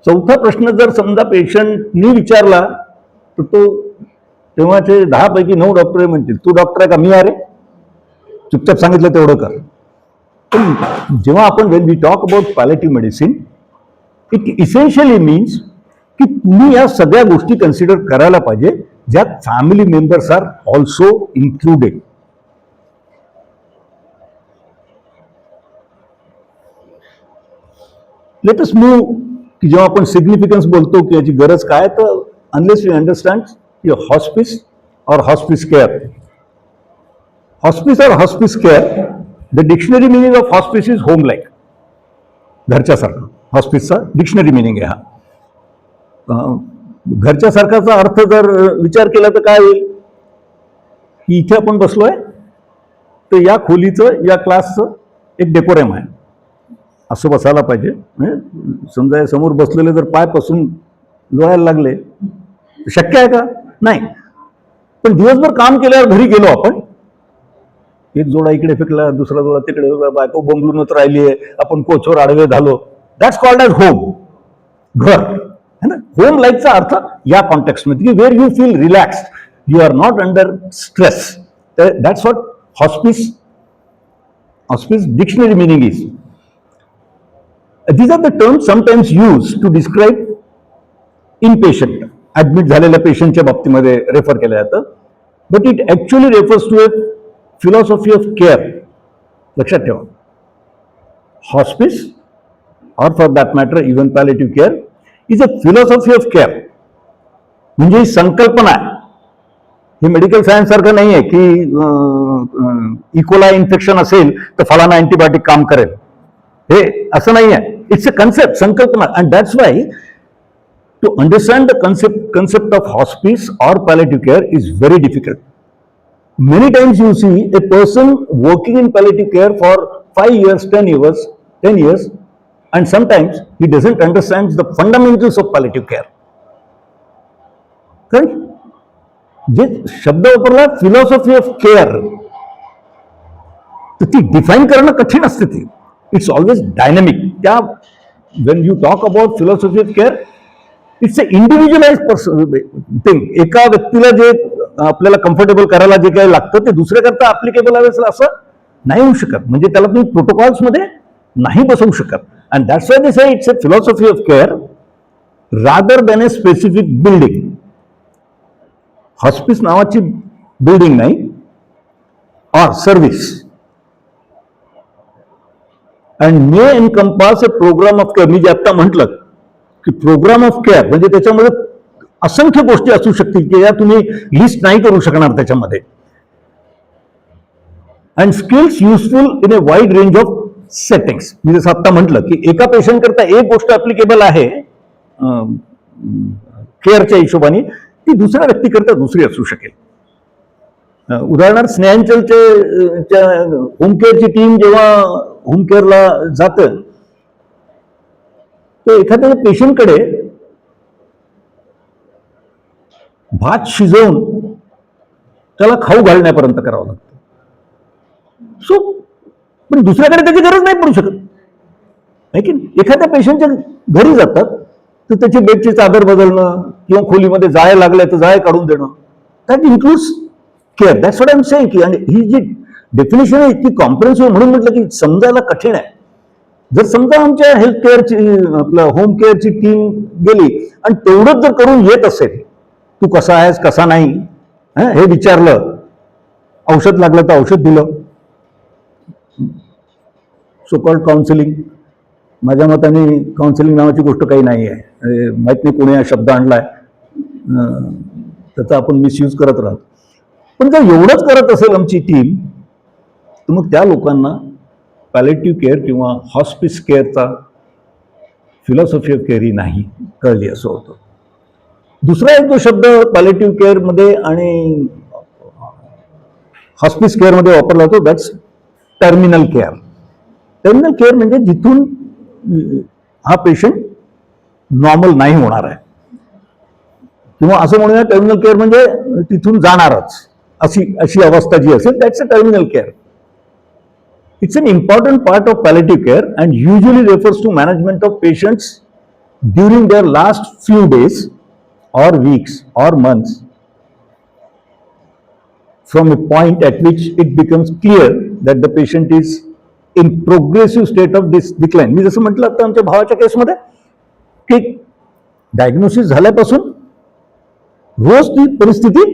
चौथा प्रश्न जर समजा पेशंटनी विचारला तर तो तेव्हाचे 10 पैकी 9 डॉक्टर म्हणतील तू डॉक्टर आहे का? मी अरे चुपचाप सांगितलं तेवढं कर. पण जेव्हा आपण when we talk about palliative medicine, it essentially means की तुम्ही या सगळ्या गोष्टी कन्सिडर करायला पाहिजे ज्यात family members are also included. Let us move की जेव्हा आपण सिग्निफिकन्स बोलतो की याची गरज काय, तर अनलेस वी अंडरस्टँड की हॉस्पिस और हॉस्पिस केअर, हॉस्पिस और hospice care, the dictionary meaning of hospice is home like, घरच्यासारखं. हॉस्पिसचा डिक्शनरी मिनिंग आहे हा. घरच्या सारखाचा अर्थ जर विचार केला तर काय होईल की इथे आपण बसलोय तर या खोलीचं, या क्लासचं एक डेकोरेम आहे, असं बसायला पाहिजे. समजा समोर बसलेले जर पाय पासून लोळायला लागले, शक्य आहे का? नाही. पण दिवसभर काम केल्यावर घरी गेलो आपण, एक जोडा इकडे फेकला, दुसरा जोडा तिकडे, बायको बोंबलूनच राहिली आहे, आपण कोचवर आडवे झालो, दॅट्स कॉल्ड ॲज होम, घर है ना. होम लाईकचा अर्थ या कॉन्टेक्स्टमध्ये where you feel relaxed, you are not under stress, that's what hospice dictionary meaning is. These are the terms sometimes used to describe inpatient, admit झालेल्या पेशंटच्या बाबतीमध्ये रेफर केलं जातं, but it actually refers to a philosophy of care. लक्षात ठेवा, hospice or for that matter even palliative care is a philosophy of care. म्हणजे ही संकल्पना आहे. हे मेडिकल सायन्स सारखं नाही आहे की इकोला इन्फेक्शन असेल तर फलाना अँटीबायोटिक काम करेल, हे असं नाही आहे. It's a concept, sankalpana, and that's why to understand the concept of hospice or palliative care is very difficult. Many times you see a person working in palliative care for 5 years, 10 years, and sometimes he doesn't understand the fundamentals of palliative care. Correct? जे शब्द वापरला philosophy of care, तर ती define करणं कठीण असते. ती it's always dynamic. त्या when you talk about philosophy of care, it's a individualise thing. एका व्यक्तीला जे आपल्याला कम्फर्टेबल करायला जे काही लागतं ते दुसऱ्याकरता ऍप्लिकेबल आहे असं नाही होऊ शकत. म्हणजे त्याला तुम्ही प्रोटोकॉल्स मध्ये नाही बसवू शकत. And that's why they say it's a philosophy of care rather than a specific building. Hospice नावाची बिल्डिंग नाही or service and may encompass a programme of care. मी जे आता म्हटलं की प्रोग्राम ऑफ केअर म्हणजे त्याच्यामध्ये असंख्य गोष्टी असू शकतील की या तुम्ही लिस्ट नाही करू शकणार त्याच्यामध्ये. And skills useful in a wide range of settings. मी जसं आता म्हटलं की एका पेशंट करता एक गोष्ट ऍप्लिकेबल आहे केअरच्या हिशोबाने, ती दुसऱ्या व्यक्तीकरता दुसरी असू शकेल. उदाहरणार्थ स्नेहांचलच्या होम केअरची टीम जेव्हा होम केअरला जातं तर एखाद्या पेशंटकडे भात शिजवून त्याला खाऊ घालण्यापर्यंत करावं लागतं. सो पण दुसऱ्याकडे त्याची गरज नाही पडू शकत आहे की एखाद्या पेशंटच्या घरी जातात तर त्याची बेडची चादर बदलणं किंवा खोलीमध्ये जाळे लागले तर जाळे काढून देणं, that includes care. That's what I am saying की आणि ही जी डेफिनेशन आहे इतकी कॉम्प्रिहेन्सिव्ह म्हणून म्हटलं की समजायला कठीण आहे. जर समजा आमच्या हेल्थ केअरची आपलं होम केअरची टीम गेली आणि तेवढंच जर करून येत असेल, तू कसा आहेस कसा नाही हे विचारलं, औषध लागलं तर औषध दिलं, सो कॉल्ड काउन्सिलिंग. माझ्या मताने काउन्सिलिंग नावाची गोष्ट काही नाही आहे. माहित नाही कोणी हा शब्द आणलाय, त्याचा आपण मिसयूज करत राहतो. पण जर एवढंच करत असेल आमची टीम तर मग त्या लोकांना पॅलेटिव्ह केअर किंवा हॉस्पिस केअरचा फिलॉसॉफी ऑफ केअर ही नाही कळली असं होतं. दुसरा एक जो शब्द पॅलेटिव्ह केअरमध्ये आणि हॉस्पिस केअरमध्ये वापरला जातो that's terminal care. Terminal care म्हणजे जिथून हा पेशंट नॉर्मल नाही होणार आहे, किंवा असं म्हणूया टर्मिनल केअर म्हणजे तिथून जाणारच अशी अवस्था जी असेल that's a terminal care. It's an important part of palliative care and usually refers to management of patients during their last few days or weeks or months from a point at which it becomes clear that the patient is in progressive state of decline. मी जसं म्हटलं आता आमच्या भावाच्या केसमध्ये की diagnosis झाल्यापासून रोज ती परिस्थिती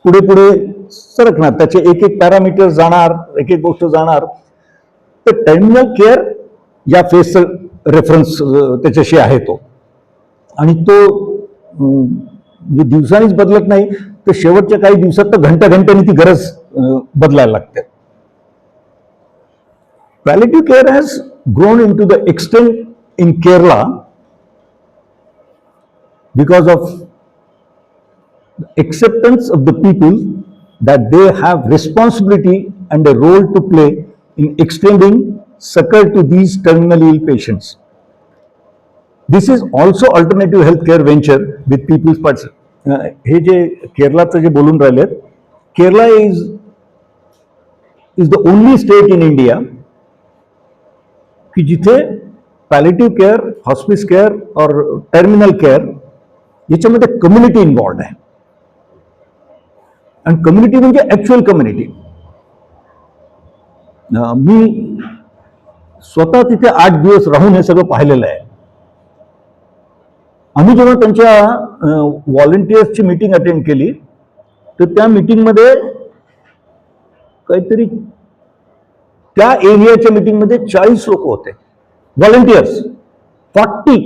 पुढे पुढे सरकणार, त्याचे एक एक पॅरामीटर जाणार, एक एक गोष्ट जाणार. तर टर्मिनल केअर या फेजचं रेफरन्स त्याच्याशी आहे तो, आणि तो दिवसांनीच बदलत नाही तर शेवटच्या काही दिवसात तर घंट्याघंट्यानी ती गरज बदलायला लागते. Palliative care has grown in to the extent in Kerala because of acceptance of the people that they have responsibility and a role to play in extending succor to these terminally ill patients. This is also alternative healthcare venture with people's parts. हे जे केरलाचं जे बोलून राहिलेत, Kerala is the only state in India की जिथे palliative care, hospice care और terminal care याच्यामध्ये community involved आहे. आणि कम्युनिटी म्हणजे ऍक्च्युअल कम्युनिटी. मी स्वतः तिथे 8 दिवस राहून हे सगळं पाहिलेलं आहे. आम्ही जेव्हा त्यांच्या व्हॉलंटियर्सची मीटिंग अटेंड केली तर त्या मीटिंगमध्ये काहीतरी त्या एरियाच्या मीटिंगमध्ये 40 लोक होते volunteers, 40,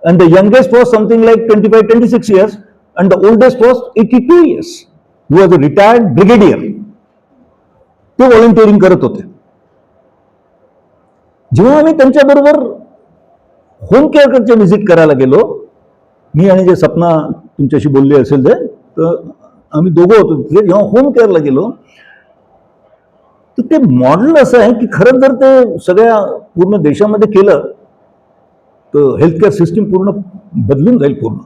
and the youngest was something like 25-26 years and the oldest was 82 years. Who was a retired brigadier. ते व्हॉलंटिअरिंग करत होते. जेव्हा आम्ही त्यांच्याबरोबर होम केअरकडचे व्हिजिट करायला गेलो, मी आणि जे सपना तुमच्याशी बोलली असेल ते, तर आम्ही दोघं होतो तिथे. जेव्हा होम केअरला गेलो तर ते मॉडेल असं आहे की खरं जर ते सगळ्या पूर्ण देशामध्ये केलं तर हेल्थकेअर सिस्टीम पूर्ण बदलून जाईल पूर्ण.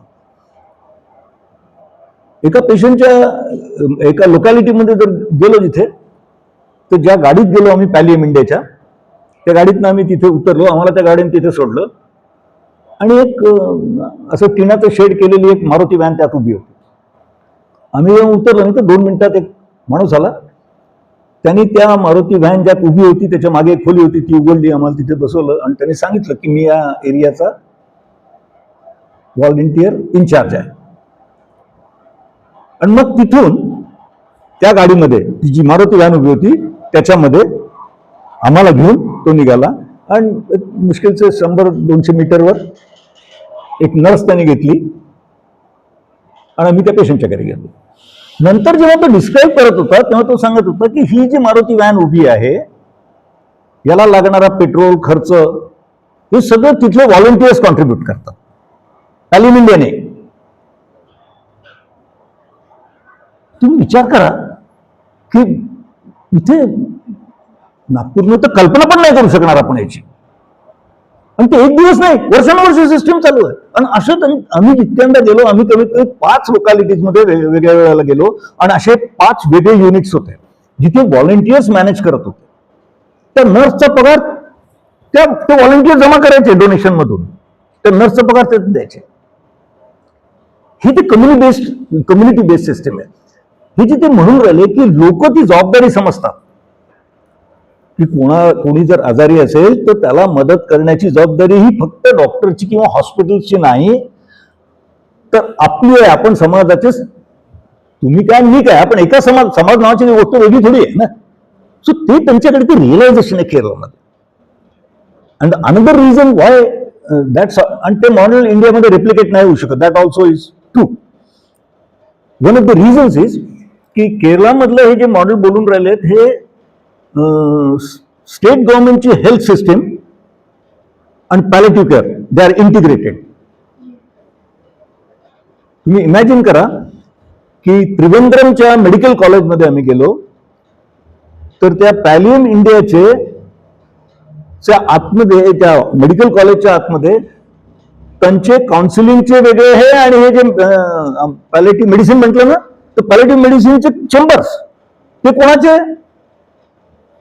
एका पेशंटच्या एका लोकॅलिटीमध्ये जर गेलो जिथे, तर ज्या गाडीत गेलो आम्ही पॅलियम इंडियाच्या, त्या गाडीतनं आम्ही तिथे उतरलो, आम्हाला त्या गाडीने तिथे सोडलं आणि एक असं टिनाचं शेड केलेली एक मारुती व्हॅन त्यात उभी होती. आम्ही जेव्हा उतरलो नाही तर 2 मिनिटात एक माणूस आला. त्यांनी त्या मारुती व्हॅन ज्यात उभी होती त्याच्या मागे एक खोली होती ती उघडली, आम्हाला तिथे बसवलं आणि त्यांनी सांगितलं की मी या एरियाचा व्हॉलंटियर इन्चार्ज आहे. आणि मग तिथून त्या गाडीमध्ये ती जी मारुती व्हॅन उभी होती त्याच्यामध्ये आम्हाला घेऊन तो निघाला आणि मुश्किलचे 100-200 मीटरवर एक नर्स त्यांनी घेतली आणि आम्ही त्या पेशंटच्या घरी गेलो. नंतर जेव्हा तो डिस्क्राईब करत होता तेव्हा तो सांगत होता की ही जी मारुती व्हॅन उभी आहे याला लागणारा पेट्रोल खर्च हे सगळं तिथले व्हॉलंटियर्स कॉन्ट्रीब्यूट करतात, तालीम इंडियाने. तुम्ही विचार करा की इथे नागपूरमध्ये तर कल्पना पण नाही करू शकणार आपण याची. आणि ते एक दिवस नाही, वर्षानुवर्ष सिस्टीम चालू आहे. आणि असं आम्ही जितक्यांदा गेलो, आम्ही कमीत कमी 5 लोकॅलिटीजमध्ये वेगवेगळ्या वेळेला गेलो आणि असे 5 वेगळे युनिट्स होते जिथे व्हॉलंटियर्स मॅनेज करत होते. त्या नर्सचा पगार ते व्हॉलंटियर जमा करायचे डोनेशन मधून, त्या नर्सचा पगार ते द्यायचे. ही ती कम्युनिटी बेस्ड सिस्टीम आहे. हे जिथे म्हणून राहिले की लोक ती जबाबदारी समजतात की कोणी जर आजारी असेल तर त्याला मदत करण्याची जबाबदारी ही फक्त डॉक्टरची किंवा हॉस्पिटलची नाही तर आपली आहे. आपण समाजाचे, तुम्ही काय मी काय, आपण एका समाज नावाची गोष्ट वेगळी थोडी आहे ना. सो ते त्यांच्याकडे ते रिअलायझेशन आहे केरळमध्ये. And another reason why that's, आणि ते मॉडेल इंडियामध्ये रेप्लिकेट नाही होऊ शकत. That also is true. One of the reasons is की केरळमधलं हे जे मॉडेल बोलून राहिलेत हे स्टेट गव्हर्नमेंटची हेल्थ सिस्टीम आणि palliative care they are integrated. तुम्ही इमॅजिन करा की त्रिवेंद्रमच्या मेडिकल कॉलेजमध्ये आम्ही गेलो तर त्या पॅलियम इंडियाच्या आतमध्ये, त्या मेडिकल कॉलेजच्या आतमध्ये त्यांचे काउन्सिलिंगचे वेगळे आहे आणि हे जे पॅलेटिव्ह मेडिसिन म्हटलं ना तर पॅलेटिव्ह मेडिसिनचे चेंबर्स ते कोणाचे,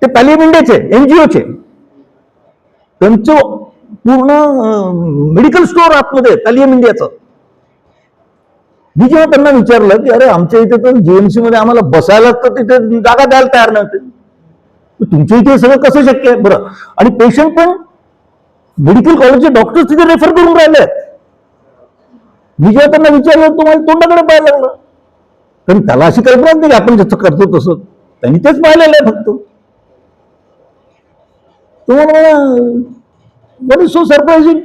ते पॅलियम इंडियाचे एनजीओचे. त्यांचं पूर्ण मेडिकल स्टोअर आतमध्ये पॅलियम इंडियाचं. मी जेव्हा त्यांना विचारलं की अरे आमच्या इथे तर जीएमसी मध्ये आम्हाला बसायला तर तिथे जागा द्यायला तयार नव्हते, तुमच्या इथे सगळं कसं शक्य आहे बरं. आणि पेशंट पण मेडिकल कॉलेजचे डॉक्टर्स तिथे रेफर करून राहिले. मी जेव्हा त्यांना विचारलं तुम्हाला तोंडाकडे पाहायला लागलं, कारण त्याला अशी कल्पना नाही की आपण जसं करतो तसं, त्यांनी तेच पाहिलेलं आहे फक्त. तुम्हाला व्हॉट इज सो सरप्राइजिंग.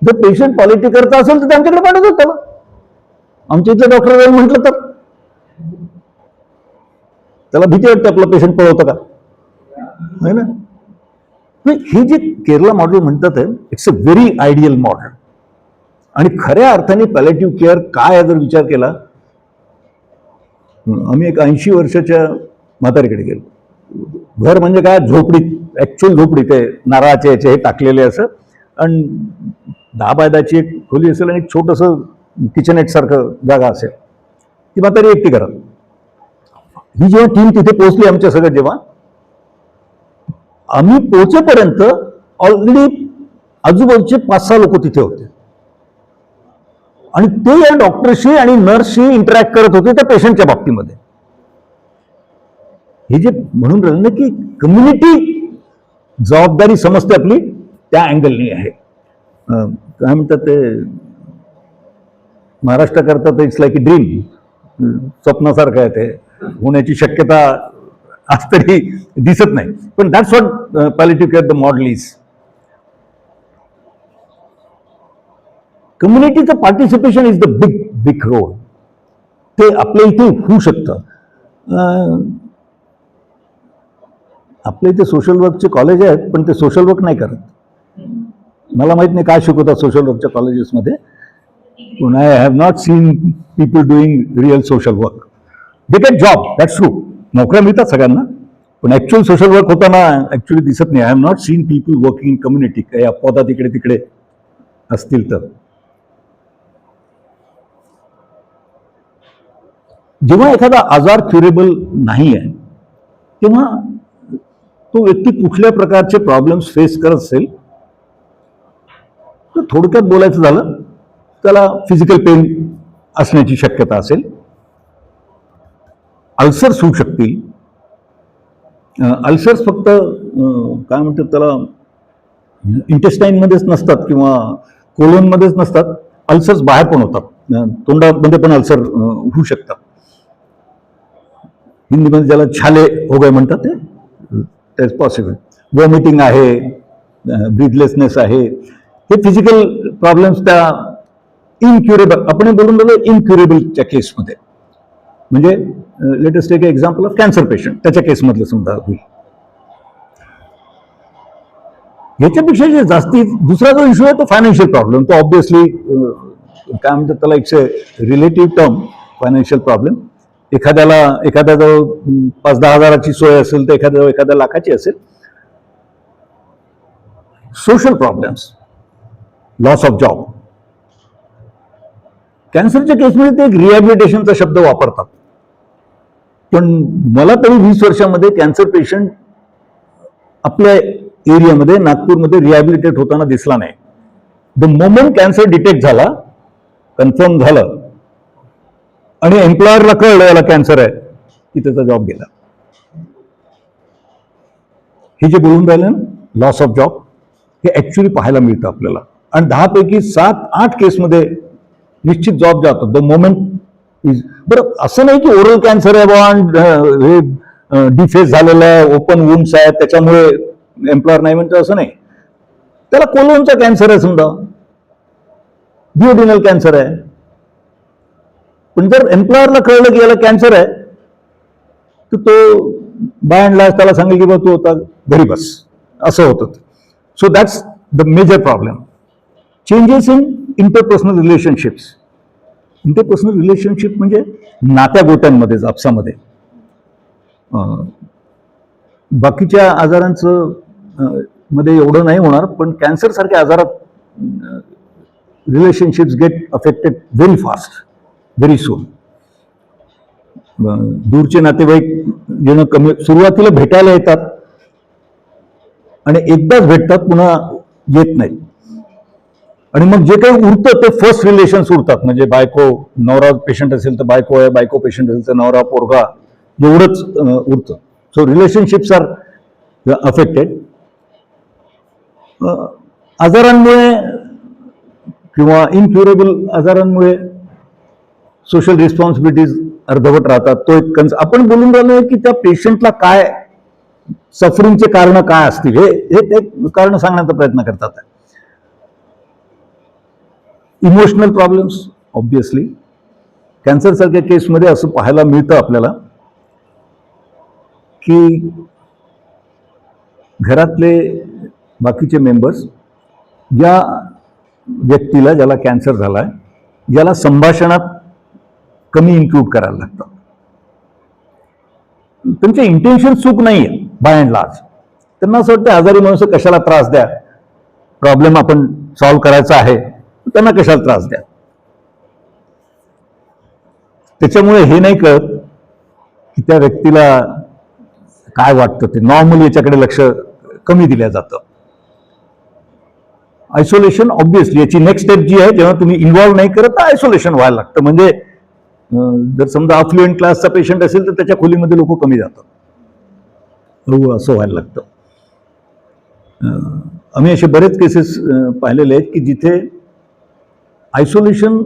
जर पेशंट पॉलिटी करता असेल तर त्यांच्याकडे पाठवतात त्याला. आमच्या इथलं डॉक्टर म्हटलं तर त्याला भीती वाटते आपलं पेशंट पळवतं का, है ना. हे जे केरला मॉडेल म्हणतात it's a very ideal model. आणि खऱ्या अर्थाने पॅलेटिव्ह केअर काय जर विचार केला, आम्ही एक 80 वर्षाच्या म्हातारीकडे गेलो. घर म्हणजे काय, झोपडीत, ऍक्च्युअल झोपडी, ते नारळाचे याचे हे टाकलेले असं, आणि 10 बाय 10ची एक खोली असेल आणि एक छोटंसं किचनेट सारखं जागा असेल. ती म्हातारी एकटी घरात. ही जेव्हा टीम तिथे पोहोचली आमच्या सगळं, जेव्हा आम्ही पोहोचेपर्यंत ऑलरेडी आजूबाजूचे 5-6 लोक तिथे होते आणि ते या डॉक्टरशी आणि नर्सशी इंटरॅक्ट करत होते त्या पेशंटच्या बाबतीमध्ये. हे जे म्हणून राहिलं ना की कम्युनिटी जबाबदारी समजते आपली, त्या अँगलनी आहे. काय म्हणतात ते महाराष्ट्राकरता तर इट्स लाईक अ ड्रीम, स्वप्नासारखं आहे ते, होण्याची शक्यता आज तरी दिसत नाही. पण that's what palliative care the model is. कम्युनिटीचं participation is the big role. ते आपल्या इथे होऊ शकतं. आपल्या इथे सोशल वर्कचे कॉलेज आहेत पण ते सोशल वर्क नाही करत. मला माहित नाही काय शिकवतात सोशल वर्कच्या कॉलेजेसमध्ये, पण I have not seen people doing real social work. They get job, that's true, नोकऱ्या मिळतात सगळ्यांना, पण ऍक्च्युअल सोशल वर्क होताना ऍक्च्युअली दिसत नाही. I have not seen people working in community. काही अपवादात इकडे तिकडे असतील तर. जेव्हा एखादा आजार क्युरेबल नाही आहे तेव्हा तो व्यक्ती कुठल्या प्रकारचे प्रॉब्लेम्स फेस करत असेल तर थोडक्यात बोलायचं झालं त्याला फिजिकल पेन असण्याची शक्यता असेल, अल्सर्स होऊ शकतील. अल्सर्स फक्त काय म्हणतात त्याला, इंटेस्टाईनमध्येच नसतात किंवा कोलोनमध्येच नसतात. अल्सर्स बाहेर पण होतात, तोंडामध्ये पण अल्सर होऊ शकतात. हिंदीमध्ये ज्याला छाले हो गए म्हणतात ते पॉसिबल. वॉमिटिंग आहे, ब्रीथलेसनेस आहे, हे फिजिकल प्रॉब्लेम्स त्या इनक्युरेबल, आपण बोलून राहिलो इनक्युरेबलच्या केसमध्ये. म्हणजे latest take example of cancer patient, त्याच्या केसमधलं समजा होईल. याच्यापेक्षा जे जास्ती दुसरा जो इश्यू आहे तो फायनान्शियल प्रॉब्लेम. तो ऑब्व्हियसली काय म्हणतात त्याला, it's a relative term, financial problem. एखाद्याजवळ 5-10 हजाराची सोय असेल तर एखाद्याजवळ एखाद्या लाखाची असेल. Social problems, loss of job. कॅन्सरच्या केसमध्ये ते एक रिहॅबिलिटेशनचा शब्द वापरतात, पण मला तरी 20 वर्षामध्ये कॅन्सर पेशंट आपल्या एरियामध्ये, नागपूरमध्ये रिहॅबिलिटेट होताना दिसला नाही. द मोमेंट कॅन्सर डिटेक्ट झाला, कन्फर्म झालं आणि एम्प्लॉयरला कळलं याला कॅन्सर आहे, की त्याचा जॉब गेला. हे जे बोलून राहिलं ना, लॉस ऑफ जॉब, हे ऍक्च्युअली पाहायला मिळतं आपल्याला. आणि 10 पैकी 7-8 केसमध्ये निश्चित जॉब जातो द मोमेंट इज. बरं, असं नाही की ओरल कॅन्सर आहे बा, हे डिफेस झालेलं आहे, ओपन वुंड्स आहेत, त्याच्यामुळे एम्प्लॉयर नाही म्हणतो, असं नाही. त्याला कोलोनचा कॅन्सर आहे समजा, डिओडिनल कॅन्सर आहे, पण जर एम्प्लॉयरला कळलं की याला कॅन्सर आहे, तर तो बाय अँड लार्ज त्याला सांगेल की बा तू होता घरी बस, असं होतं. So that's the major problem. Changes in interpersonal relationships. Interpersonal relationship म्हणजे नात्या गोत्यांमध्ये, आपसामध्ये. बाकीच्या आजारांचं मध्ये एवढं नाही होणार, पण कॅन्सर सारख्या आजारात relationships get affected very fast, very soon. दूरचे नातेवाईक जेणं कमी, सुरुवातीला भेटायला येतात आणि एकदाच भेटतात, पुन्हा येत नाहीत. आणि मग जे काही उरतं ते फर्स्ट रिलेशन्स उरतात. म्हणजे बायको, नवरा पेशंट असेल तर बायको आहे, बायको पेशंट असेल तर नवरा, पोरगा, एवढंच उरतं. So relationships are affected. आजारांमुळे किंवा इनक्युरेबल आजारांमुळे सोशल रिस्पॉन्सिबिलिटीज अर्धवट राहतात. तो एक आपण बोलून राहिलो की त्या पेशंटला काय सफरिंगचे कारण काय असतील, हे कारण सांगण्याचा प्रयत्न करतात. इमोशनल प्रॉब्लेम्स, ऑब्व्हियसली कॅन्सर सारख्या केसमध्ये असं पाहायला मिळतं आपल्याला की घरातले बाकीचे मेंबर्स या व्यक्तीला, ज्याला कॅन्सर झालाय, याला संभाषणात कमी इन्क्लूड करायला लागतं. त्यांचे इंटेन्शन चूक नाहीये बाय अँड लार्ज. त्यांना असं वाटतं आजारी माणसं कशाला त्रास द्या, प्रॉब्लेम आपण सॉल्व्ह करायचा आहे, त्यांना कशाला त्रास द्या. त्याच्यामुळे हे नाही कळत की त्या व्यक्तीला काय वाटतं. ते नॉर्मली याच्याकडे लक्ष कमी दिलं जातं. आयसोलेशन, ऑब्व्हियसली याची नेक्स्ट स्टेप जी आहे, जेव्हा तुम्ही इन्व्हॉल्व्ह नाही करत तर आयसोलेशन व्हायला लागतं. म्हणजे जर समजा अफ्लुएंट क्लासचा पेशंट असेल तर त्याच्या खोलीमध्ये लोक कमी जातात, असं व्हायला लागतं. आम्ही असे बरेच केसेस पाहिलेले आहेत की जिथे isolation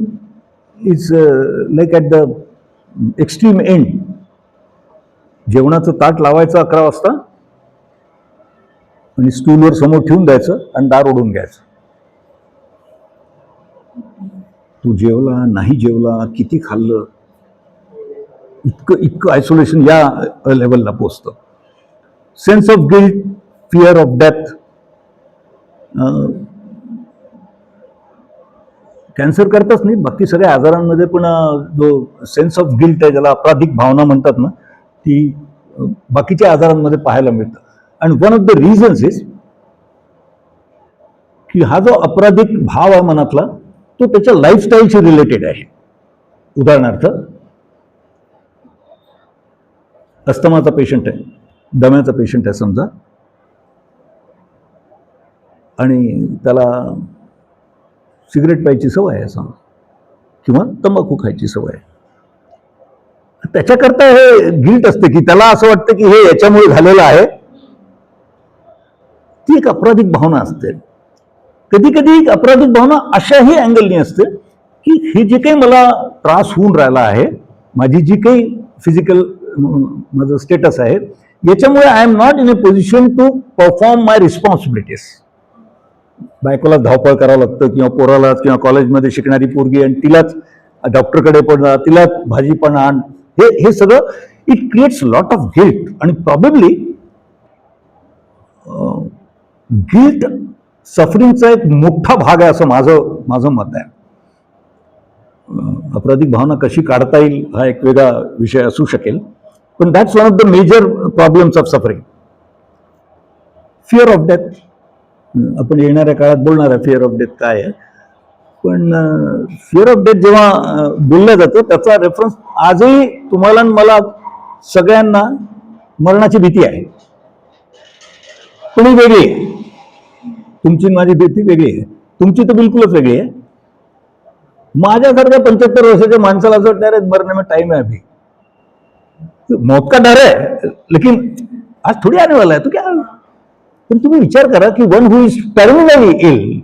is like at the extreme end. जेवणाचं ताट लावायचं 11 वाजता आणि स्टूलवर समोर ठेवून द्यायचं आणि दार ओढून घ्यायचं. तू जेवला, नाही जेवला, किती खाल्लं, इतकं आयसोलेशन या लेवलला पोचतं. Sense of guilt, fear of death. Cancer करताच नाही, बाकी सगळ्या आजारांमध्ये पण जो सेन्स ऑफ गिल्ट आहे, ज्याला अपराधिक भावना म्हणतात ना, ती बाकीच्या आजारांमध्ये पाहायला मिळतं. आणि one of the reasons is की हा जो अपराधिक भाव आहे मनातला, तो त्याच्या लाईफस्टाईलशी रिलेटेड आहे. उदाहरणार्थ, अस्थमाचा पेशंट आहे, दम्याचा पेशंट आहे समजा, आणि त्याला सिगरेट प्यायची सवय आहे समजा, किंवा तंबाखू खायची सवय आहे. त्याच्याकरता हे गिल्ट असते की त्याला असं वाटतं की हे याच्यामुळे झालेलं आहे. ती एक अपराधिक भावना असते. कधी कधी एक अपराधिक भावना अशाही अँगलनी असते की हे जे काही मला त्रास होऊन राहिला आहे, माझी जी काही फिजिकल माझं स्टेटस आहे, याच्यामुळे I am not in a position to perform my responsibilities. बायकोला धावपळ करावं लागतं किंवा पोराला किंवा कॉलेजमध्ये शिकणारी पोरगी आणि तिलाच डॉक्टरकडे पण तिलाच भाजी पण आण, हे सगळं it creates lot of guilt. आणि प्रॉबेबली गिल्ट सफरिंगचा एक मोठा भाग आहे असं माझं मत आहे. अपराधिक भावना कशी काढता येईल हा एक वेगळा विषय असू शकेल, पण that's one of the major problems of suffering. Fear of death, आपण येणाऱ्या काळात बोलणार आहे फिअर ऑफ डेथ काय आहे. पण फिअर ऑफ डेथ जेव्हा बोललं जातं त्याचा रेफरन्स आजही तुम्हाला मला सगळ्यांना मरणाची भीती आहे, पण ही वेगळी आहे. तुमची माझी भीती वेगळी आहे, तुमची तर बिलकुलच वेगळी आहे. माझ्यासारख्या 75 वर्षाच्या माणसाला असं वाटतं अरे मरने में टाइम है अभी, मौत का डर है लेकिन आज थोडी आने वाला है तो क्या. पण तुम्ही विचार करा की one who is terminally ill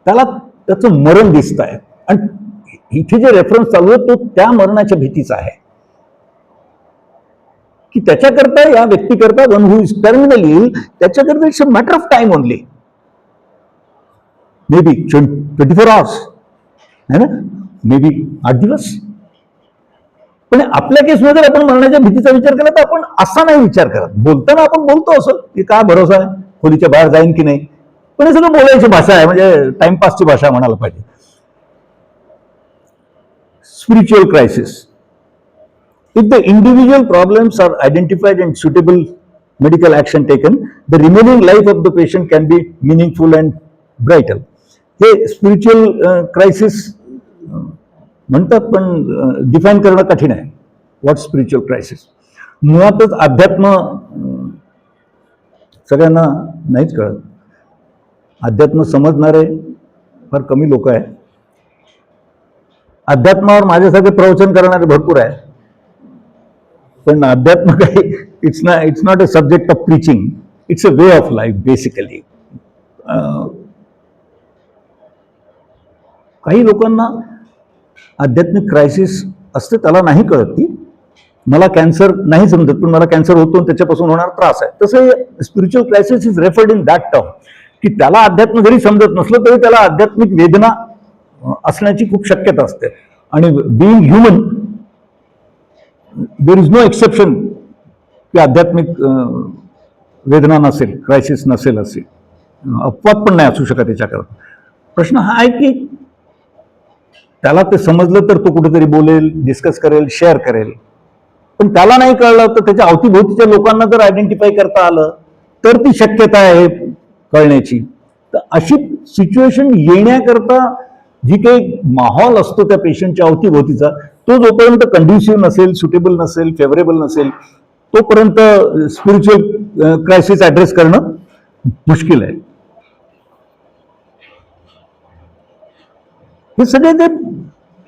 त्याला त्याचं मरण दिसत आहे, आणि इथे जे रेफरन्स चालू आहे तो त्या मरणाच्या भीतीचा आहे की त्याच्याकरता, या व्यक्तीकरता one who is terminally ill, त्याच्याकरता it's a matter of time only, may be 24 hours है ना, मे बी 8 दिवस. पण आपल्या केसमध्ये जर आपण मरणाच्या भीतीचा विचार केला तर आपण असा नाही विचार करत. बोलताना आपण बोलतो असं की काय भरोसा आहे खोलीच्या बाहेर जाईन की नाही, पण हे सगळं बोलायची भाषा आहे, म्हणजे टाइमपासची भाषा म्हणायला पाहिजे. Spiritual crisis. If the individual problems are identified and suitable medical action taken, the remaining life of the patient can be meaningful and brighter. हे स्पिरिच्युअल क्रायसिस म्हणतात, पण डिफाईन करणं कठीण आहे. What spiritual crisis? मुळातच अध्यात्म सगळ्यांना नाहीच कळत. अध्यात्म समजणारे फार कमी लोक आहेत. अध्यात्मावर माझ्यासारखे प्रवचन करणारे भरपूर आहे, पण अध्यात्म काही it's not a subject of preaching, it's a way of life basically. काही लोकांना आध्यात्मिक क्रायसिस असते, त्याला नाही कळत की मला कॅन्सर नाही समजत पण मला कॅन्सर होतो आणि त्याच्यापासून होणार त्रास आहे. तसं spiritual crisis is referred in that term की त्याला अध्यात्म जरी समजत नसलं तरी त्याला आध्यात्मिक वेदना असण्याची खूप शक्यता असते. आणि being human there is no exception की आध्यात्मिक वेदना नसेल, क्रायसिस नसेल, असे अपवाद पण नाही असू शकत याच्याकरता. प्रश्न हा आहे की त्याला ते समजलं तर तो कुठेतरी बोलेल, डिस्कस करेल, शेअर करेल. पण त्याला नाही कळलं तर त्याच्या अवतीभोवतीच्या लोकांना जर आयडेंटिफाय करता आलं तर ती शक्यता आहे कळण्याची. तर अशी सिच्युएशन येण्याकरता जी काही माहोल असतो त्या पेशंटच्या अवतीभोवतीचा, तो जोपर्यंत कंड्युसिव्ह नसेल, सुटेबल नसेल, फेवरेबल नसेल, तोपर्यंत स्पिरिच्युअल क्रायसिस ऍड्रेस करणं मुश्किल आहे. हे सगळे ते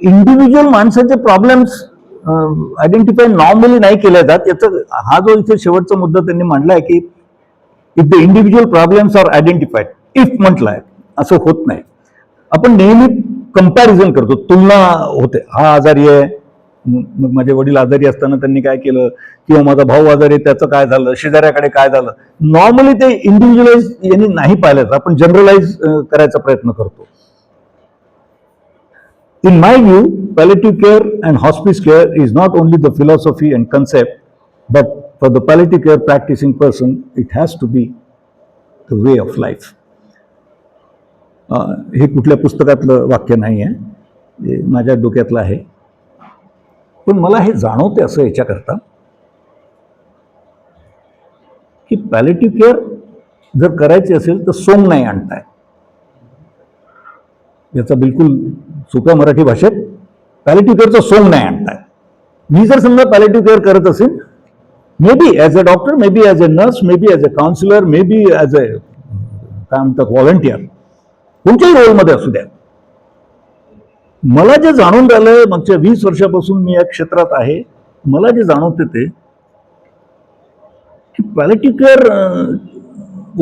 इंडिव्हिज्युअल माणसाचे प्रॉब्लेम्स आयडेंटिफाय नॉर्मली नाही केले जात. याचा हा जो इथे शेवटचा मुद्दा त्यांनी मांडलाय की if the individual problems are identified, if म्हटलंय, असं होत नाही. आपण नेहमी कंपॅरिझन करतो, तुलना होते. हा आजारी आहे, मग माझे वडील आजारी असताना त्यांनी काय केलं, किंवा माझा भाऊ आजारी आहे त्याचं काय झालं, शेजाऱ्याकडे काय झालं. नॉर्मली ते इंडिव्हिज्युअलाइज यांनी नाही पाहिलं, आपण जनरलाइज करायचा प्रयत्न करतो. In my view, palliative care and hospice care is not only the philosophy and concept, but for the palliative care practicing person, it has to be the way of life. हे कुठल्या पुस्तकातलं वाक्य नाही आहे, हे माझ्या डोक्यातलं आहे. पण मला हे जाणवते असं याच्याकरता की पॅलिएटिव्ह केअर जर करायची असेल तर सोंग नाही आणताय. याचा बिलकुल सोप्या मराठी भाषेत पॅलिएटिव्ह केअरचं सोंग नाही आणताय. मी जर समजा पॅलिएटिव्ह केअर करत असेल, may be as a doctor, may be as a nurse, may be as a counsellor, may be as a काय म्हणतात व्हॉलंटियर, कोणत्याही रोलमध्ये असू द्या, मला जे जाणून राहिलं मागच्या 20 वर्षापासून मी या क्षेत्रात आहे मला जे जाणवते ते की पॅलेटिव्ह केअर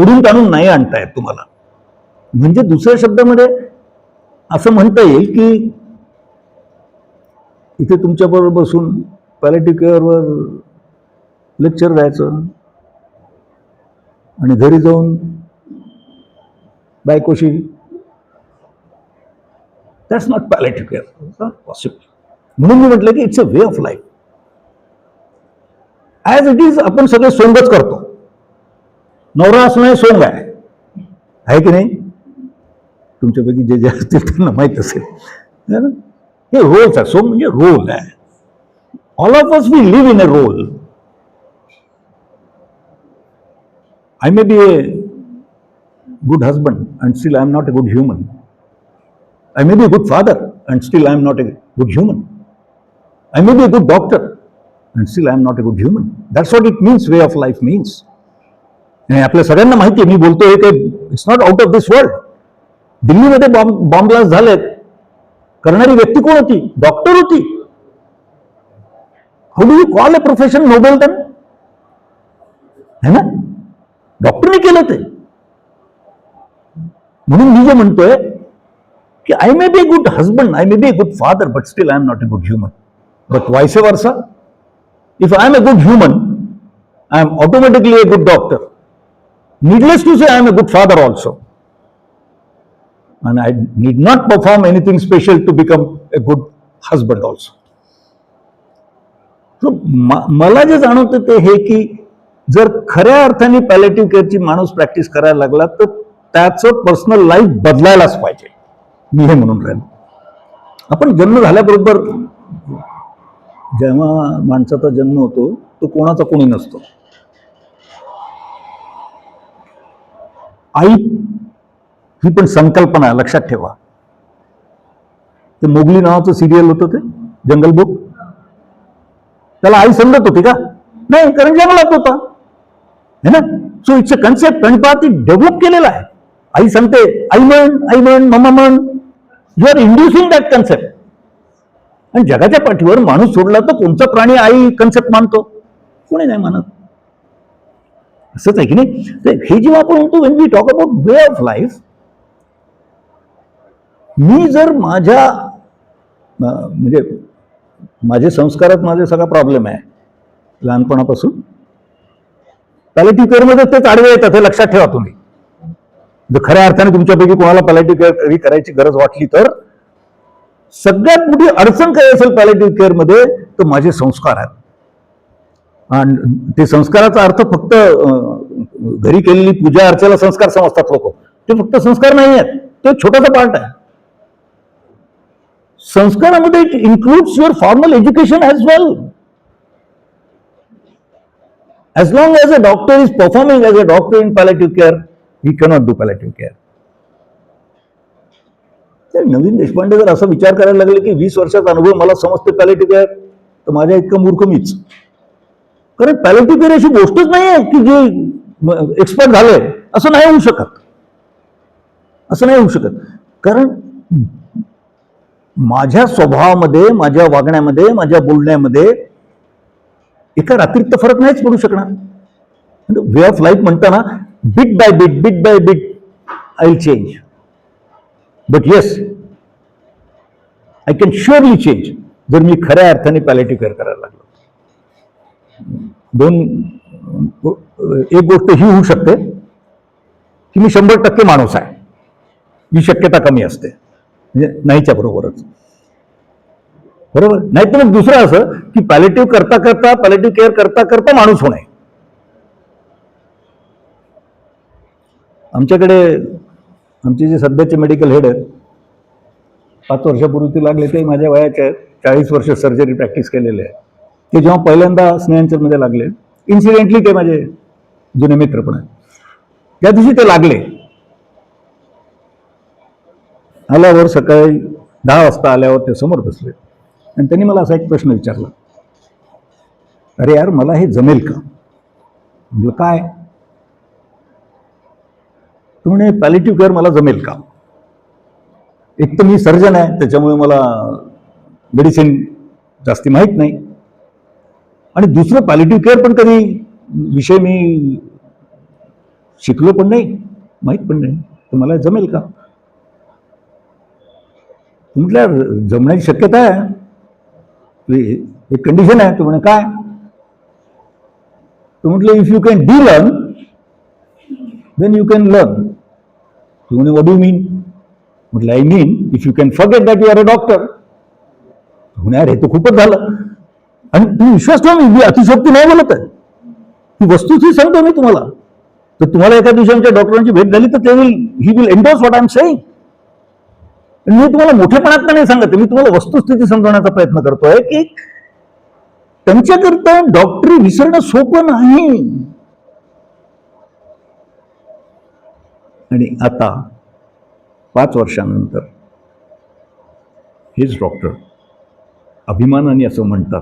ओढून ताणून नाही आणतायत तुम्हाला. म्हणजे दुसऱ्या शब्दामध्ये असं म्हणता येईल की इथे तुमच्याबरोबर बसून पॅलेटिव्ह केअरवर लेक्चर द्यायचं आणि घरी जाऊन बायकोशी, that's not palliative care possible. म्हणून मी म्हटलं की it's a way of life. As it is आपण सगळे सोंगच करतो. नवरा असणं हे सोंग आहे की नाही? तुमच्यापैकी जे जे असतील त्यांना माहीत असेल. हे रोल्स आहे. सोंग म्हणजे रोल आहे. All of us we live in a role. I may be a good husband and still I am not a good human. I may be a good father and still I am not a good human. I may be a good doctor and still I am not a good human. That's what it means, way of life means. आणि आपल्या सगळ्यांना माहिती आहे, मी बोलतोय की it's not out of this world. दिल्लीमध्ये bomb blast झालेत, करणारी व्यक्ती कोण होती? डॉक्टर होती. How do you call a profession noble then? है ना? डॉक्टरने केलं ते. म्हणून मी जे म्हणतोय की I may be a good husband, I may be a good father, but still I am not a good human. But vice versa, if I am a good human, I am automatically a good doctor. Needless to say, I am a good father also. And I need not perform anything special to become a good husband also. So, मला जे जाणवतं ते हे की जर खऱ्या अर्थाने palliative केअरची माणूस प्रॅक्टिस करायला लागला तर त्याचं पर्सनल लाईफ बदलायलाच पाहिजे. मी हे म्हणून राहिलो. आपण जन्म झाल्याबरोबर जेव्हा माणसाचा जन्म होतो तो कोणाचा कोणी नसतो. आई ही पण संकल्पना लक्षात ठेवा. ते मोगली नावाचं सिरियल होतं, ते जंगल बुक, त्याला आई समजत होती का? नाही, कारण जंगलात होता, है ना? So it's a concept. आणि पहा, ती डेव्हलप केलेला आहे. आई सांगते, आई म्हण, मम्मा म्हण. You are inducing that concept. आणि जगाच्या पाठीवर माणूस सोडला तर कोणता प्राणी आई कन्सेप्ट मानतो? कोणी नाही मानत. असंच आहे की नाही? तर हे जेव्हा आपण म्हणतो, when we talk about way of life, मी जर माझ्या म्हणजे माझे संस्कारात माझे सगळा प्रॉब्लेम आहे लहानपणापासून. पॅलेटिव्ह केअरमध्ये तेच आडवे येतात, हे लक्षात ठेवा तुम्ही. जर खऱ्या अर्थाने तुमच्यापैकी कोणाला पॅलेटिव्ह केअर करायची गरज वाटली तर सगळ्यात मोठी अडचण काय असेल पॅलेटिव्ह केअरमध्ये, तर माझे संस्कार आहेत. आणि ते संस्काराचा अर्थ फक्त घरी केलेली पूजा अर्चेला संस्कार समजतात लोक. ते फक्त संस्कार नाही आहेत, ते छोटासा पार्ट आहे. संस्कारामध्ये it includes your formal education as well. As long as a doctor is performing as a doctor in palliative care, he cannot do palliative care. नवीन देशपांडे जर असा विचार करायला लागले की 20 वर्षाचा अनुभव मला समजते पॅलेटिव्ह केअर, तर माझ्या इतकं मूर्ख मीच. कारण पॅलेटिव्ह केअर अशी गोष्टच नाही आहे की जे एक्सपर्ट झालंय, असं नाही होऊ शकत. असं नाही होऊ शकत. कारण माझ्या स्वभावामध्ये, माझ्या वागण्यामध्ये, माझ्या बोलण्यामध्ये एका रात्रीत फरक नाहीच पडू शकणार. वे ऑफ लाईफ म्हणताना bit by bit I will change. But yes, I can surely change जर मी खऱ्या अर्थाने पॅलेटिव्ह केअर करायला लागलो. एक गोष्ट ही होऊ शकते की मी 100% माणूस आहे, ही शक्यता कमी असते, म्हणजे नाहीच्या बरोबरच. बरोबर नाही तर मग दुसरं असं की पॅलेटिव्ह केअर करता करता माणूस होणे. आमच्याकडे आमचे जे सध्याचे मेडिकल हेड आहेत, 5 वर्षापूर्वी ते लागले, ते माझ्या वयाच्या 40 वर्ष सर्जरी प्रॅक्टिस केलेले आहे. ते जेव्हा पहिल्यांदा स्नेहांचलमध्ये लागले, इन्सिडेंटली ते माझे जुने मित्र पण आहेत, त्या दिवशी ते लागले. आल्यावर सकाळी 10 वाजता आल्यावर ते समोर बसले आणि त्यांनी मला असा एक प्रश्न विचारला, अरे यार मला हे जमेल का? म्हटलं काय? तू म्हणे पॅलेटिव्ह केअर मला जमेल का? एक तर मी सर्जन आहे, त्याच्यामुळे मला मेडिसिन जास्ती माहीत नाही. आणि दुसरं पॅलिटिव्ह केअर पण कधी विषय मी शिकलो पण नाही, माहीत पण नाही, तर मला जमेल का? म्हटलं जमण्याची शक्यता आहे, एक कंडिशन आहे. तो म्हणे काय? तो म्हटलं if you can delearn then you can learn. तो म्हणे व्हॉट डू मीन? म्हटलं I mean if you can forget that you are a doctor. म्हणे अरे हे तर खूपच झालं. आणि तुम्ही विश्वास ठेवा, मी अतिशोक्ती नाही बोलत आहे, ही वस्तुस्थिती सांगतो मी तुम्हाला. तर तुम्हाला एका दिवशी आमच्या डॉक्टरांची भेट झाली तर he will endorse what I am saying. मी तुम्हाला मोठेपणात नाही सांगत, मी तुम्हाला वस्तुस्थिती समजवण्याचा प्रयत्न करतोय की त्यांच्याकरता डॉक्टरी विसरणं सोपं नाही. आणि आता 5 वर्षानंतर हेच डॉक्टर अभिमानाने असं म्हणतात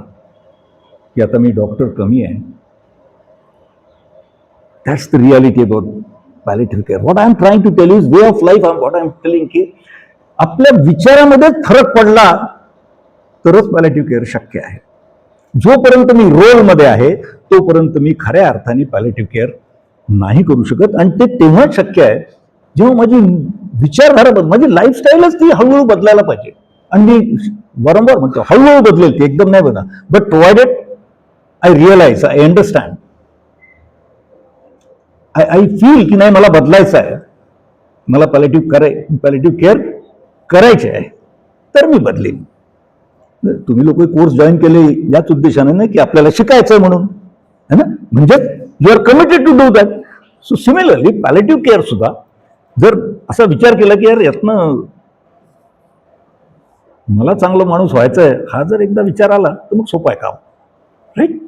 की आता मी डॉक्टर कमी आहे. That's the reality about palliative care. What I am trying to tell is way of life. What I am telling की आपल्या विचारामध्ये फरक पडला तरच पॅलिएटिव्ह केअर शक्य आहे. जोपर्यंत मी रोलमध्ये आहे तोपर्यंत मी खऱ्या अर्थाने पॅलिएटिव्ह केअर नाही करू शकत. आणि ते तेव्हाच शक्य आहे जेव्हा माझी विचारधारा माझी लाईफस्टाईलच ती हळूहळू बदलायला पाहिजे. आणि मी वारंवार म्हणतो हळूहळू बदलेल ती, एकदम नाही बना. But provided I realise, I understand, I feel की नाही मला बदलायचं आहे, मला पॅलिएटिव्ह केअर करायचे आहे, तर मी बदलेन. तुम्ही लोक कोर्स जॉईन केले याच उद्देशाने नाही की आपल्याला शिकायचं म्हणून, है ना? म्हणजे you are committed to do that. So similarly palliative care सुद्धा जर असा विचार केला की यार यातनं मला चांगला माणूस व्हायचा आहे, हा जर एकदा विचार आला तर मग सोपं आहे काम. Right?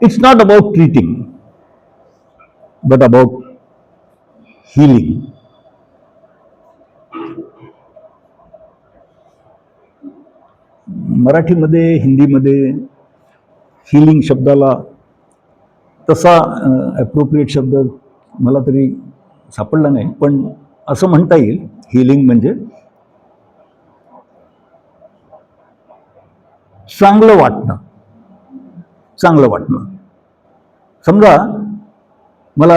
It's not about treating but about healing. मराठीमध्ये, हिंदीमध्ये हिलिंग शब्दाला तसा ॲप्रोप्रिएट शब्द मला तरी सापडला नाही, पण असं म्हणता येईल हिलिंग म्हणजे चांगलं वाटणं. चांगलं वाटणं. समजा मला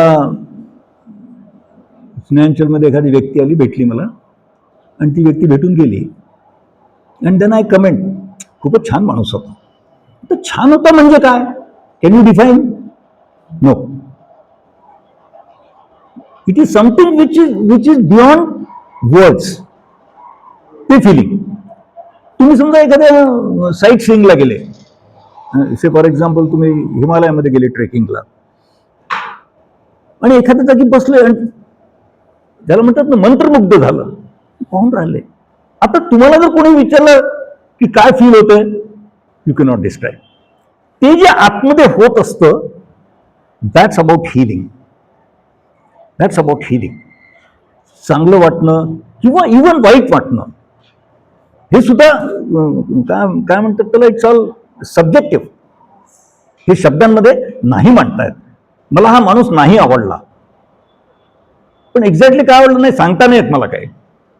स्नेहांचलमध्ये एखादी व्यक्ती आली, भेटली मला, आणि ती व्यक्ती भेटून गेली, अँड देन आय कमेंट खूपच छान माणूस होता. तर छान होता म्हणजे काय? Can you define? No. It is something which is beyond words. ते फिलिंग. तुम्ही समजा एखाद्या साईट सीइंगला गेले, से फॉर एक्झाम्पल तुम्ही हिमालयामध्ये गेले ट्रेकिंगला, आणि एखाद्या जागी बसले आणि ज्याला म्हणतात ना मंत्रमुग्ध झालं, पाहून राहिले. आता तुम्हाला जर कोणी विचारलं की काय फील होतंय, यू कॅन नॉट डिस्क्राईब. ते जे आतमध्ये होत असतं, that's about healing. That's about healing. चांगलं वाटणं किंवा इव्हन वाईट वाटणं हे सुद्धा काय म्हणतात त्याला, इट्स ऑल सब्जेक्टिव्ह. हे शब्दांमध्ये नाही मांडतायत. मला हा माणूस नाही आवडला, पण एक्झॅक्टली काय आवडलं नाही सांगता नाही येत मला. काही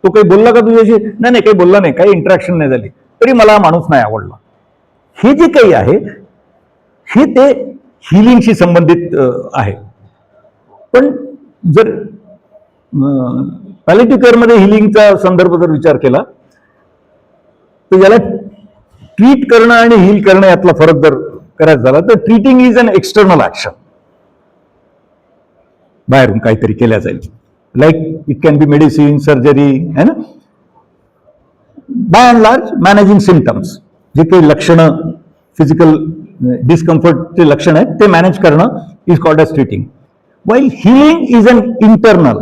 तो काही बोलला का तुझ्याशी? नाही, काही बोलला नाही, काही इंटरॅक्शन नाही झाली, तरी मला हा माणूस नाही आवडला. हे जे काही आहे हे ते हिलिंगशी संबंधित आहे. पण जर पॅलिएटिव्ह केअरमध्ये हिलिंगचा संदर्भ जर विचार केला तर याला ट्रीट करणं आणि हील करणं यातला फरक जर करायचा झाला तर treating is an external action. बाहेरून काहीतरी केल्या जाईल, like it can be medicine, surgery, है ना. By and large managing symptoms, जे काही लक्षणं फिजिकल डिस्कम्फर्टचे लक्षण आहेत ते मॅनेज करणं is called as treating. While healing is an internal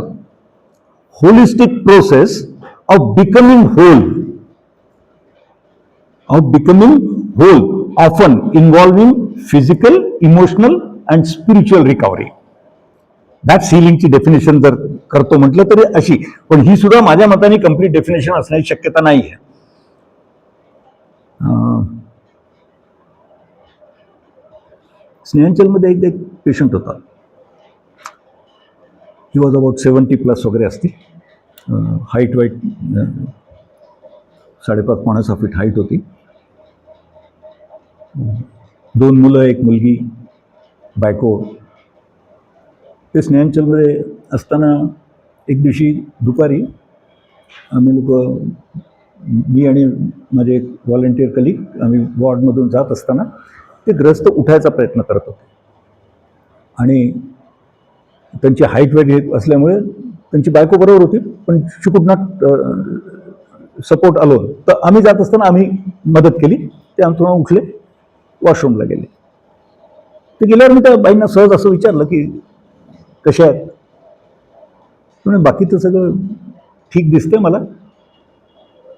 holistic process of becoming whole. often involving physical, emotional and spiritual recovery. That's हिलिंगची डेफिनेशन जर करतो म्हटलं तरी अशी, पण ही सुद्धा माझ्या मताने कम्प्लीट डेफिनेशन असण्याची शक्यता नाही आहे. स्नेहांचलमध्ये एक पेशंट होता. ही वॉज अबाउट 70+ वगैरे असते, हाईट वाईट 5.5 पावणे 6 फीट हाईट होती. 2 मुलं, 1 मुलगी, बायको. ते स्नेहांचलमध्ये असताना एक दिवशी दुपारी आम्ही लोक, मी आणि माझे एक व्हॉलंटियर कलिग, आम्ही वॉर्डमधून जात असताना ते ग्रस्त उठायचा प्रयत्न करत होते आणि त्यांची हाईट वेगळी असल्यामुळे त्यांची बायको बरोबर होती, पण शी कुड नॉट सपोर्ट अलोन. तर आम्ही जात असताना आम्ही मदत केली. ते अंथरुणावरून उठले, वॉशरूमला गेले. ते गेल्यावर मी त्या बाईंना सहज असं विचारलं की कशा आहेत. म्हणजे बाकीचं सगळं ठीक दिसतंय मला,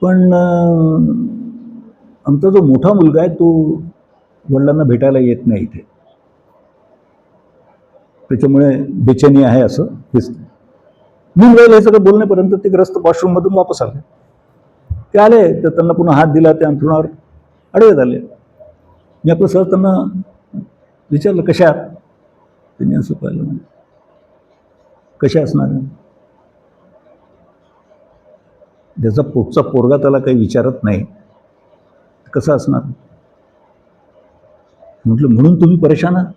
पण आमचा जो मोठा मुलगा आहे तो वडिलांना भेटायला येत नाही इथे, त्याच्यामुळे बेचैनी आहे असं दिसतं. मी हे सगळं बोलण्यापर्यंत ते ग्रस्त वॉशरूममधून वापस आले. ते आले तर त्यांना पुन्हा हात दिला, त्या अंथरुणावर आडवे झाले. मी आपलं सहज त्यांना विचारलं कशा आहात. त्यांनी असं पाहिलं, म्हणजे कशा असणार, ज्याचा पोटचा पोरगा त्याला काही विचारत नाही कसं असणार. म्हटलं म्हणून तुम्ही परेशान आहात.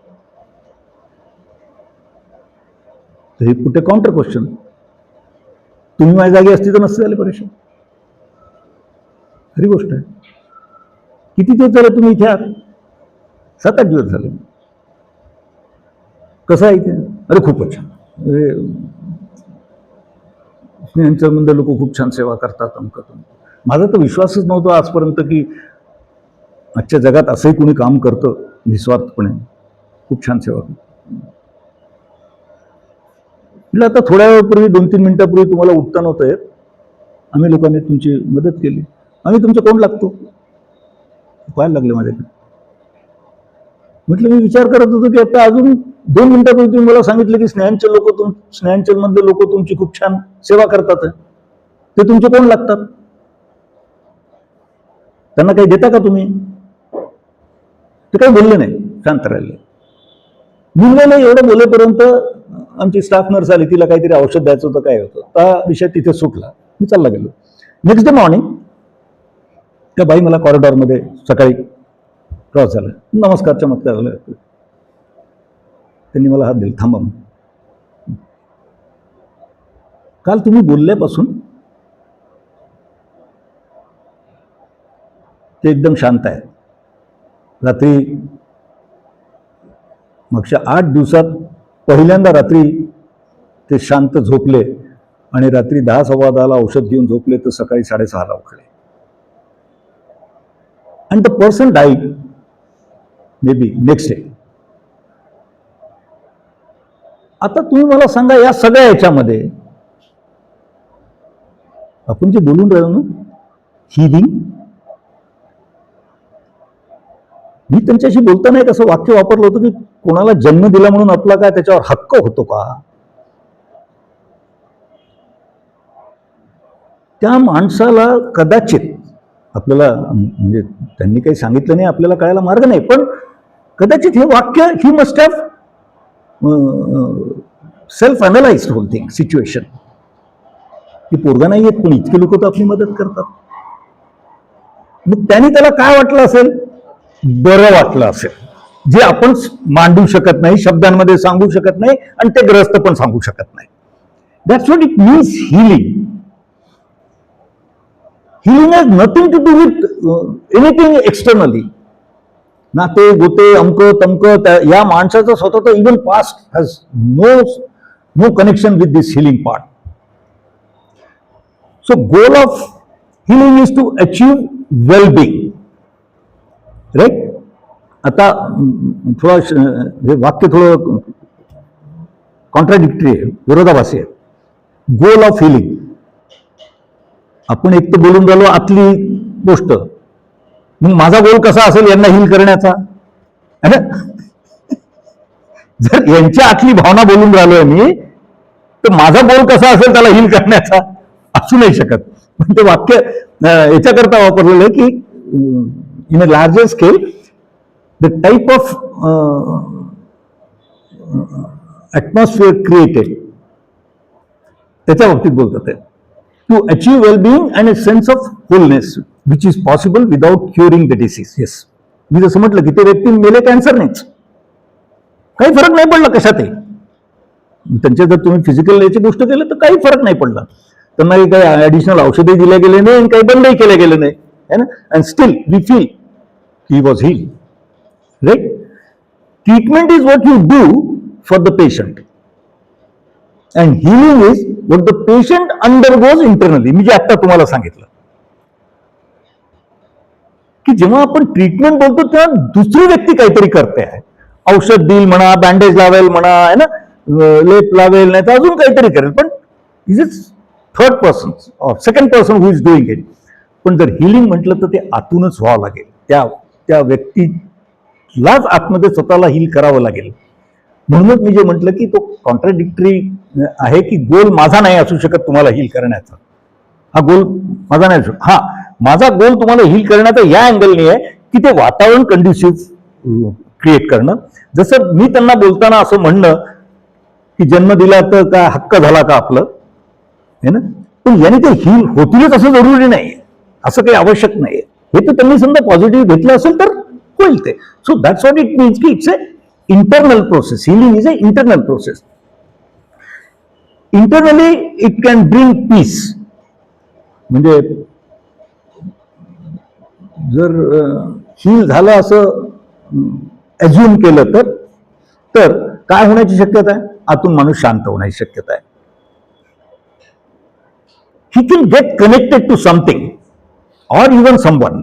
तर हे कुठे काउंटर क्वेश्चन. तुम्ही माझ्या जागी असती तर नसते झाले परेशान. खरी गोष्ट आहे. किती दिवस झाले तुम्ही इथे आहात. 7-8 दिवस झाले. कसं आहे इथे. अरे खूपच छान. स्नेहांचलमध्ये लोक खूप छान सेवा करतात. अमकं माझा तर विश्वासच नव्हता आजपर्यंत की आजच्या जगात असंही कोणी काम करतं निस्वार्थपणे. खूप छान सेवा करतं. म्हटलं आता थोड्या वेळापूर्वी 2-3 मिनिटापूर्वी तुम्हाला उठता नव्हतं येत, आम्ही लोकांनी तुमची मदत केली. आम्ही तुमचं कोण लागतो पाहायला लागले माझ्याकडे. म्हटलं मी विचार करत होतो की आता अजून 2 मिनिटापूर्वी तुम्ही मला सांगितलं की स्नेहांचलमधले लोक तुमची खूप छान सेवा करतात, ते तुमचे कोण लागतात. त्यांना काही देता का तुम्ही. ते काही बोलले नाही, शांत राहिले. मुलगाला एवढं बोलेपर्यंत आमची स्टाफ नर्स आली. तिला काहीतरी औषध द्यायचं होतं, काय होतं, हा विषय तिथे सुटला. मी चालला गेलो. नेक्स्ट डे मॉर्निंग त्या बाई मला कॉरिडॉरमध्ये सकाळी क्रॉस झाला. नमस्कार चमत्कार झाला. त्यांनी मला हात दिला. थांबा, काल तुम्ही बोलल्यापासून ते एकदम शांत आहे. रात्री मागच्या 8 दिवसात पहिल्यांदा रात्री ते शांत झोपले आणि रात्री 10-10:15 औषध घेऊन झोपले तर सकाळी 6:30 उठले. आणि the person died may be next day. आता तुम्ही मला सांगा, या सगळ्या याच्यामध्ये आपण जे बोलून राहिलो ना, हिलिंग, मी त्यांच्याशी बोलताना एक असं वाक्य वापरलं होतं की कोणाला जन्म दिला म्हणून आपला काय त्याच्यावर हक्क होतो का. त्या माणसाला कदाचित आपल्याला, म्हणजे त्यांनी काही सांगितलं नाही, आपल्याला कळायला मार्ग नाही, पण कदाचित हे वाक्य he must have self analysed whole thing situation. की पोरगा नाही येत पण इतके लोक तर आपली मदत करतात. मग त्यांनी त्याला काय वाटलं असेल, बरं वाटलं असेल, जे आपण मांडू शकत नाही, शब्दांमध्ये सांगू शकत नाही, आणि ते ग्रस्त पण सांगू शकत नाही. That's what it means healing. Healing has nothing to do with anything externally. नाते गोते अमकं तमकं, या माणसाचं स्वतःचं even past has no connection with this healing part. So goal of healing is to achieve well-being. Right. आता थोडा हे वाक्य थोडं कॉन्ट्राडिक्टरी आहे, विरोधाभासी आहे. गोल ऑफ हिलिंग, आपण एक तर बोलून राहिलो आतली गोष्ट, मग माझा गोल कसा असेल यांना हिल करण्याचा. जर यांच्या आतली भावना बोलून राहिलोय मी, तर माझा गोल कसा असेल त्याला हिल करण्याचा असू नाही शकत. पण ते वाक्य याच्याकरता वापरलेलं आहे की in a larger scale the type of atmosphere created, त्याच्या बाबतीत बोलतात. To achieve well-being and a sense of wholeness. Which is possible without curing the disease. Yes, मी जसं म्हटलं की ते व्यक्ती मेले कॅन्सरनेच, काही फरक नाही पडला कशातही. त्यांच्या जर तुम्ही फिजिकल याची गोष्ट केली तर काही फरक नाही पडला. त्यांना काही ऍडिशनल औषधही दिल्या गेले नाही आणि काही बंदही केले गेले नाही, है ना. And still we feel he was heal, right. Treatment is what you do for the patient and healing is what the patient undergoes internally. मी जे आता तुम्हाला सांगितलं की जेव्हा आपण ट्रीटमेंट बोलतो तेव्हा दुसरी व्यक्ती काहीतरी करते आहे. औषध देईल म्हणा, बँडेज लावेल म्हणा, है ना, लेप लावेल, नाही तर अजून काहीतरी करेल, पण इज इज थर्ड पर्सन और second person who is doing it. पण जर हिलिंग म्हटलं तर ते आतूनच व्हावं लागेल, त्या व्यक्तीलाच आतमध्ये स्वतःला हील करावं लागेल. म्हणूनच मी जे म्हटलं की तो कॉन्ट्राडिक्टरी आहे की गोल माझा नाही असू शकत तुम्हाला हील करण्याचा. हा गोल माझा नाही असू शकत. हा, माझा गोल तुम्हाला हील करण्याचा या अँगलने आहे की ते वातावरण कंड्युसिव्ह क्रिएट करणं. जसं मी त्यांना बोलताना असं म्हणणं की जन्म दिला तर काय हक्क झाला का आपलं, है ना, पण याने ते हील होतीलच असं जरुरी नाही, असं काही आवश्यक नाही. हे तर त्यांनी समजा पॉझिटिव्ह घेतलं असेल तर होईल ते. So that's what it means की it's a internal process. Healing is a internal process. Internally it can bring peace. म्हणजे जर हील झालं असं अज्युम केलं तर काय होण्याची शक्यता आहे? आतून माणूस शांत होण्याची शक्यता आहे. He can get connected to something और इवन समवन.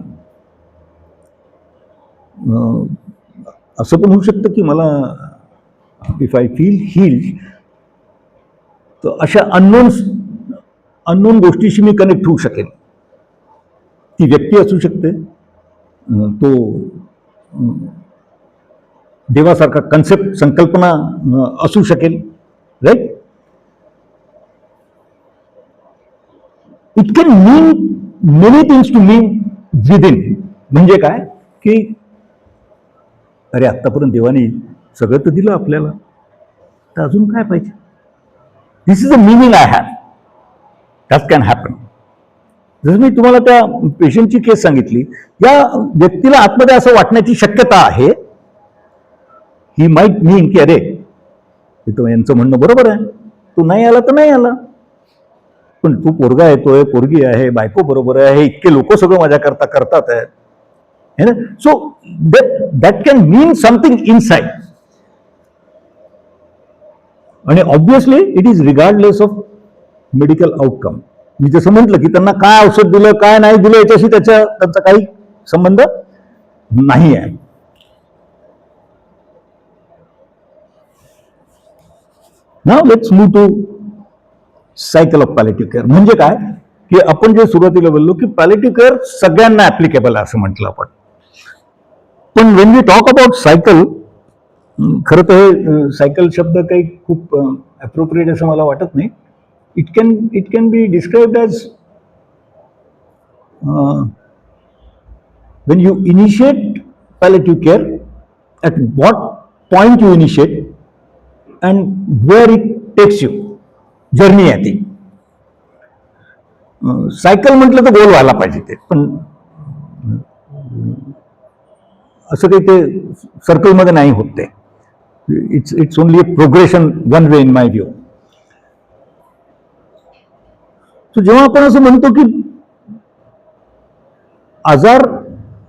असं पण होऊ शकतं की मला इफ आय फील हील्ड तर अशा अननोन गोष्टीशी मी कनेक्ट होऊ शकेन. ती व्यक्ती असू शकते, तो देवासारखा कन्सेप्ट, संकल्पना असू शकेल, right. It can mean many things to mean within. म्हणजे काय की अरे आत्तापर्यंत देवाने सगळं तर दिलं आपल्याला, तर अजून काय पाहिजे. This is a meaning I have. That can happen. जसं मी तुम्हाला त्या पेशंटची केस सांगितली, या व्यक्तीला आतमध्ये असं वाटण्याची शक्यता आहे, ही माईट मीन की अरे तो यांचं म्हणणं बरोबर आहे, तू नाही आला तर नाही आला, पण तू पोरगा येतोय, पोरगी आहे, बायको बरोबर आहे, इतके लोक सगळं माझ्याकरता करतात आहेत, है ना. So that can mean something inside. आणि obviously it is regardless of medical outcome. मी जसं म्हटलं की त्यांना काय औषध दिलं, काय नाही दिलं, याच्याशी त्यांचा काही संबंध नाही आहे. Now let's move to cycle of palliative care. म्हणजे काय की आपण जे सुरुवातीला बोललो की पॅलेटिव्ह केअर सगळ्यांना ऍप्लिकेबल आहे असं म्हटलं आपण. पण when we talk about cycle, खरं तर हे सायकल शब्द काही खूप अप्रोप्रिएट असं मला वाटत नाही. It can be described as when you initiate palliative care, at what point you initiate and where it takes you, journey आहे ती. सायकल म्हटलं तर गोल व्हायला पाहिजे ते, पण असं काही ते सर्कलमध्ये नाही होत ते. It's only a progression one way in my view. So जेव्हा आपण असं म्हणतो की आजार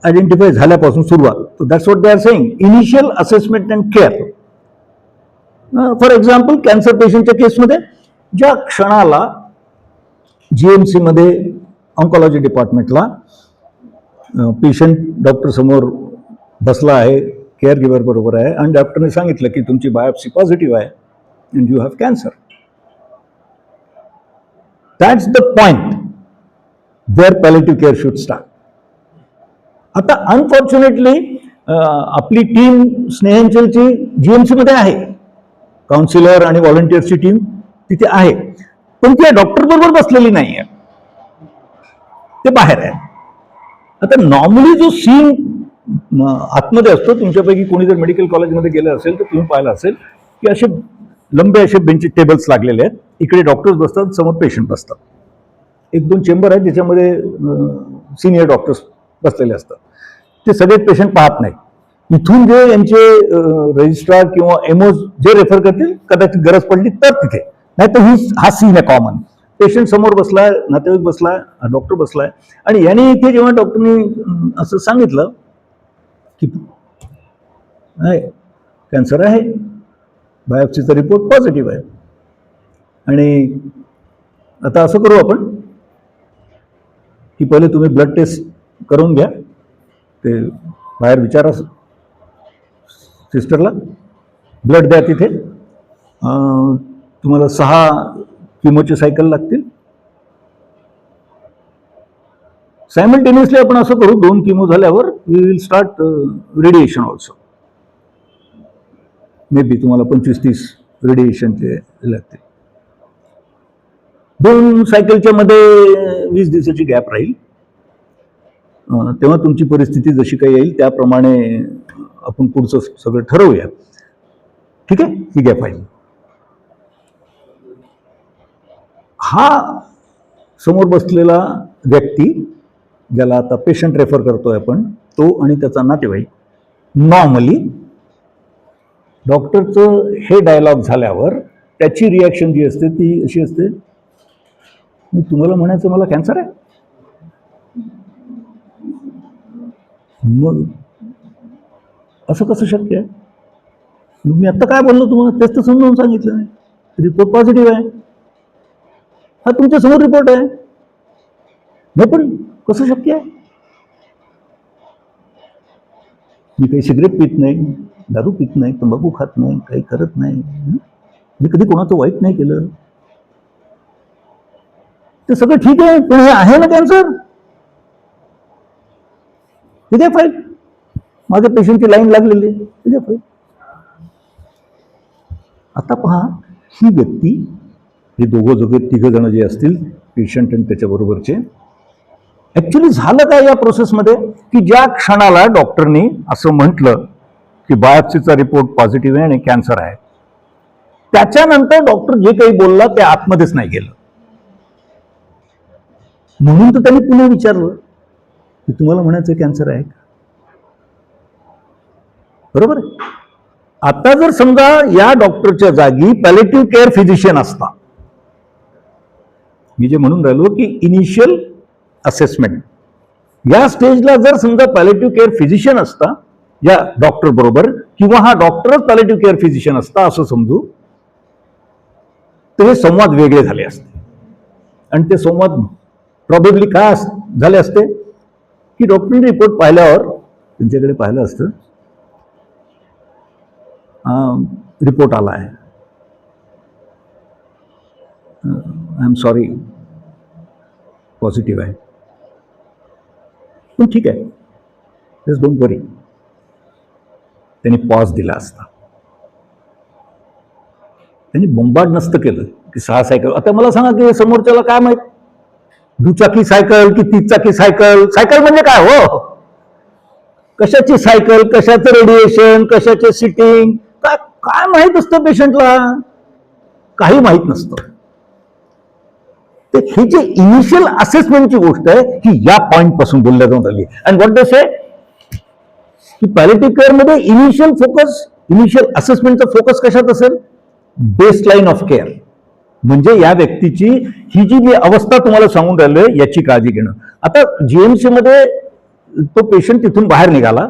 आयडेंटिफाय झाल्यापासून सुरुवात, तर that's what they are saying, initial assessment and care. For example cancer पेशंटच्या केसमध्ये ज्या क्षणाला जीएमसी मध्ये ऑन्कॉलॉजी डिपार्टमेंटला पेशंट डॉक्टर समोर बसला आहे, केअर गिव्हर बरोबर आहे, आणि डॉक्टरने सांगितलं की तुमची बायोप्सी पॉझिटिव्ह आहे and you have cancer, that's the point where palliative care should start. आता अनफॉर्च्युनेटली आपली टीम स्नेहांचलची जीएमसी मध्ये आहे, काउन्सिलर आणि व्हॉलंटियर्सची टीम तिथे आहे, पण ती डॉक्टर बरोबर बसलेली नाही आहे, ते बाहेर आहे. आता नॉर्मली जो सीन आतमध्ये असतो, तुमच्यापैकी कोणी जर मेडिकल कॉलेजमध्ये गेलं असेल तर तुम्ही पाहिलं असेल की असे लंबे असे बेंच टेबल्स लागलेले आहेत, इकडे डॉक्टर्स बसतात, समोर पेशंट बसतात, एक दोन चेंबर आहेत ज्याच्यामध्ये सिनियर डॉक्टर्स बसलेले असतात, ते सगळे पेशंट पाहत नाहीत. इथून जे यांचे रजिस्ट्रार किंवा एमओज जे रेफर करतील, कदाचित गरज पडली तर तिथे, नाही तर हा सीन आहे कॉमन. पेशंट समोर बसलाय, नातेवाईक बसलाय, डॉक्टर बसलाय, आणि याने इथे जेव्हा डॉक्टरनी असं सांगितलं की नाही कॅन्सर आहे, बायोप्सीचा रिपोर्ट पॉझिटिव्ह आहे, आणि आता असं करू आपण की पहिले तुम्ही ब्लड टेस्ट करून घ्या, ते बाहेर विचारा सिस्टरला, ब्लड द्या तिथे, तुम्हाला 6 किमोचे सायकल लागतील. सायमल्टेनियसली आपण असं करू, 2 किमो झाल्यावर we will start radiation also. Maybe तुम्हाला 25-30 रेडिएशनचे लागतील. 2 सायकलच्या मध्ये 20 दिवसाची गॅप राहील. तेव्हा तुमची परिस्थिती जशी काही येईल त्याप्रमाणे आपण पुढचं सगळं ठरवूया. ठीक आहे, ही गॅप आहे. हा समोर बसलेला व्यक्ती, ज्याला आता पेशंट रेफर करतोय आपण, तो आणि त्याचा नातेवाईक, नॉर्मली डॉक्टरचं हे डायलॉग झाल्यावर त्याची रिॲक्शन जी असते ती अशी असते, तुम्हाला म्हणायचं मला कॅन्सर आहे, मग असं कसं शक्य आहे? मी आत्ता काय बोललो तुम्हाला, तेच तर समजावून सांगितलं नाही. रिपोर्ट पॉझिटिव्ह आहे, हा तुमच्या समोर रिपोर्ट आहे. नाही पण कसं शक्य आहे? मी काही सिगरेट पित नाही, दारू पित नाही, तंबाखू खात नाही, काही करत नाही, मी कधी कोणाचं वाईट नाही केलं, ते सगळं ठीक आहे, पण हे आहे ना कॅन्सर. ठीक आहे फाईल, माझ्या पेशंटची लाईन लागलेली आहे, ठीक आहे फाईल. आता पहा, ही व्यक्ती, हे तिघ जण जे असतील, पेशंट आणि त्याच्याबरोबरचे, ऍक्च्युली झालं काय या प्रोसेसमध्ये, की ज्या क्षणाला डॉक्टरनी असं म्हटलं की बायोप्सीचा रिपोर्ट पॉझिटिव्ह आहे आणि कॅन्सर आहे, त्याच्यानंतर डॉक्टर जे काही बोलला ते आतमध्येच नाही गेलं. म्हणून तर त्यांनी पुन्हा विचारलं की तुम्हाला म्हणायचं कॅन्सर आहे का? बरोबर आहे. आता जर समजा या डॉक्टरच्या जागी पॅलेटिव्ह केअर फिजिशियन असता, मी जे म्हणून राहिलो की इनिशियल असेसमेंट, या स्टेजला जर समजा पॅलेटिव्ह केअर फिजिशियन असता या डॉक्टर बरोबर, किंवा हा डॉक्टरच पॅलेटिव्ह केअर फिजिशियन असता असं समजू, तर हे संवाद वेगळे झाले असते. आणि ते संवाद प्रॉबेबली काय झाले असते की डॉक्टरने रिपोर्ट पाहिल्यावर त्यांच्याकडे पाहिलं असतं, रिपोर्ट आला आहे, आय एम सॉरी पॉझिटिव्ह आहे, पण ठीक आहे, जस्ट डोंट वरी. त्यांनी पॉज दिला असता, त्यांनी बोंबाड नसतं केलं की 6 सायकल. आता मला सांगा की समोरच्याला काय माहित, दुचाकी सायकल की 30 चाकी सायकल, सायकल म्हणजे काय हो, कशाची सायकल, कशाचं रेडिएशन, कशाचे सिटिंग, काय माहित असतं पेशंटला? काही माहित नसतं. तर ही जी इनिशियल असेसमेंटची गोष्ट आहे ही या पॉइंट पासून बोलल्या जाऊन राहिली. अँड व्हॉट दे से की पॅलेटिव्ह केअर मध्ये इनिशियल फोकस, इनिशियल असेसमेंटचा फोकस कशात असेल? बेसलाईन ऑफ केअर, म्हणजे या व्यक्तीची ही जी अवस्था तुम्हाला सांगून राहिलोय याची काळजी घेणं. आता जीएमसी मध्ये तो पेशंट तिथून बाहेर निघाला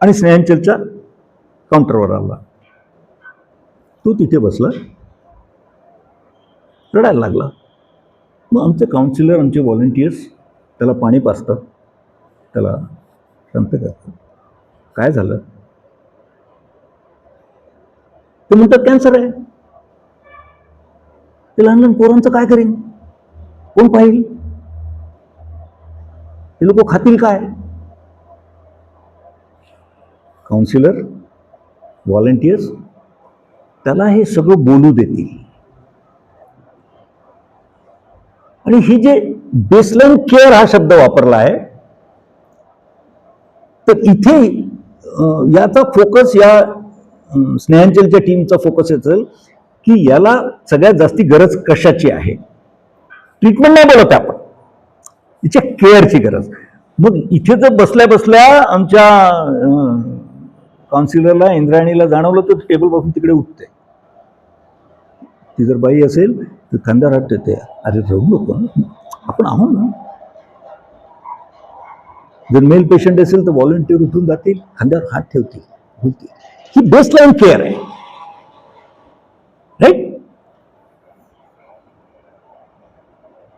आणि स्नेहांचलच्या काउंटरवर आला, तो तिथे बसला, रडायला लागला. मग आमचे काउन्सिलर, आमचे व्हॉलंटियर्स त्याला पाणी पाजतात, त्याला शांत करतात. काय झालं? ते म्हणतात कॅन्सर आहे. ते लहान लहान पोरांचं काय करेन, कोण पाहिल, ते लोक खातील काय? काउन्सिलर, व्हॉलंटियर्स त्याला हे सगळं बोलू देतील. आणि ही जे बेसलाईन केअर हा शब्द वापरला आहे, तर इथे याचा फोकस, या स्नेहांचलच्या टीमचा फोकस असेल की याला सगळ्यात जास्ती गरज कशाची आहे. ट्रीटमेंट नाही बोलत आपण, तिच्या केअरची गरज. मग इथे जर बसल्या बसल्या आमच्या काउन्सिलरला इंद्रायणीला जाणवलं तर टेबल पासून तिकडे उठते. ती जर बाई असेल तर खांद्यावर हात ठेवते, अरे रडू नको, आपण आहो ना. जर मेल पेशंट असेल तर व्हॉलंटियर उठून जातील, खांद्यावर हात ठेवतील, बोलतील. ही बेसलाईन केअर आहे, right.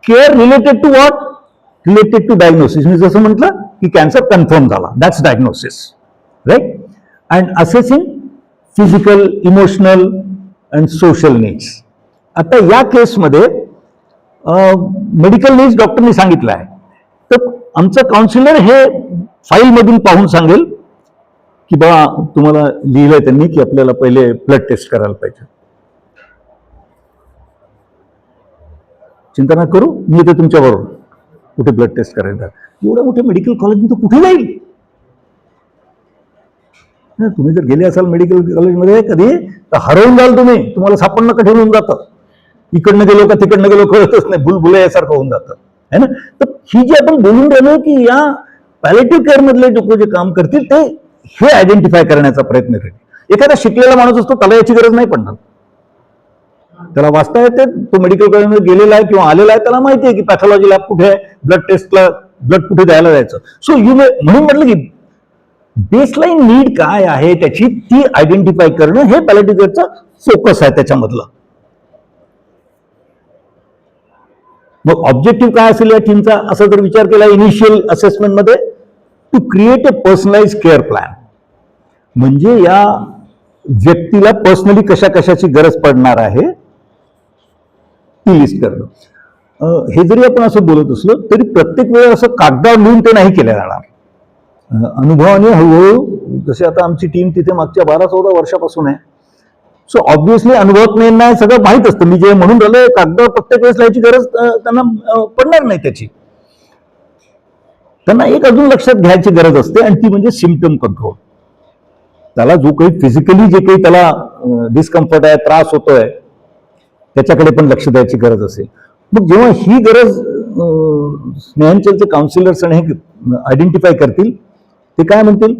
Care related to what? Related to diagnosis. मी जसं म्हटलं की कॅन्सर कन्फर्म झाला, that's diagnosis, right. And assessing physical, emotional and social needs. आता या केसमध्ये मेडिकल नीड्स डॉक्टरनी सांगितलं आहे, तर आमचं काउन्सिलर हे फाईलमधून पाहून सांगेल की बा तुम्हाला लिहिलंय त्यांनी की आपल्याला पहिले ब्लड टेस्ट करायला पाहिजे. चिंता नका करू, मी येते तुमच्याबरोबर कुठे ब्लड टेस्ट करायला. एवढ्या मोठ्या मेडिकल कॉलेज तो कुठे जाईल? तुम्ही जर गेले असाल मेडिकल कॉलेजमध्ये कधी तर हरवून जाल तुम्ही, तुम्हाला सापडणं कठीण होऊन जातं. इकडनं गेलो का तिकडनं गेलो कळतच नाही, भुलभुलैयासारखं होऊन जातं, है ना. तर ही जी आपण बोलून राहिलो की या पॅलेटिव्ह केअर मधले लोक जे काम करतील ते हे आयडेंटिफाय करण्याचा प्रयत्न करेल. एखादा शिकलेला माणूस असतो, त्याला याची गरज नाही पडणार. त्याला वाचता येते, तो मेडिकल कॉलेजमध्ये गेलेला आहे किंवा आलेला आहे, त्याला माहिती आहे की पॅथॉलॉजी लॅब कुठे आहे, ब्लड टेस्टला ब्लड कुठे द्यायला जायचं. सो म्हणून म्हटलं की बेसलाईन नीड काय आहे त्याची ती आयडेंटिफाय करणं हे पॅलेटिव्ह केअरचा फोकस आहे त्याच्यामधलं. मग ऑब्जेक्टिव्ह काय असेल या टीमचा असा जर विचार केला इनिशियल असेसमेंटमध्ये, to create a personalise care plan. म्हणजे या व्यक्तीला पर्सनली कशा कशाची गरज पडणार आहे ती लिस्ट करणं. हे जरी आपण असं बोलत असलो तरी प्रत्येक वेळेला असं कागदावर लिहून ते नाही केलं जाणार. अनुभवाने हळूहळू, जसे आता आमची टीम तिथे मागच्या 12-14 वर्षापासून आहे, सो ऑब्व्हियसली अनुभवात्मक सगळं माहीत असतं. मी जे म्हणून राहिलो कागदावर प्रत्येक वेळेस लिहायची गरज त्यांना पडणार नाही त्याची. त्यांना एक अजून लक्षात घ्यायची गरज असते आणि ती म्हणजे सिम्पटम कंट्रोल. त्याला जो काही फिजिकली जे काही त्याला डिस्कम्फर्ट आहे, त्रास होतोय, त्याच्याकडे पण लक्ष द्यायची गरज असेल. मग जेव्हा ही गरज स्नेहांचलचे काउन्सिलर्स आणि हे आयडेंटिफाय करतील, ते काय म्हणतील,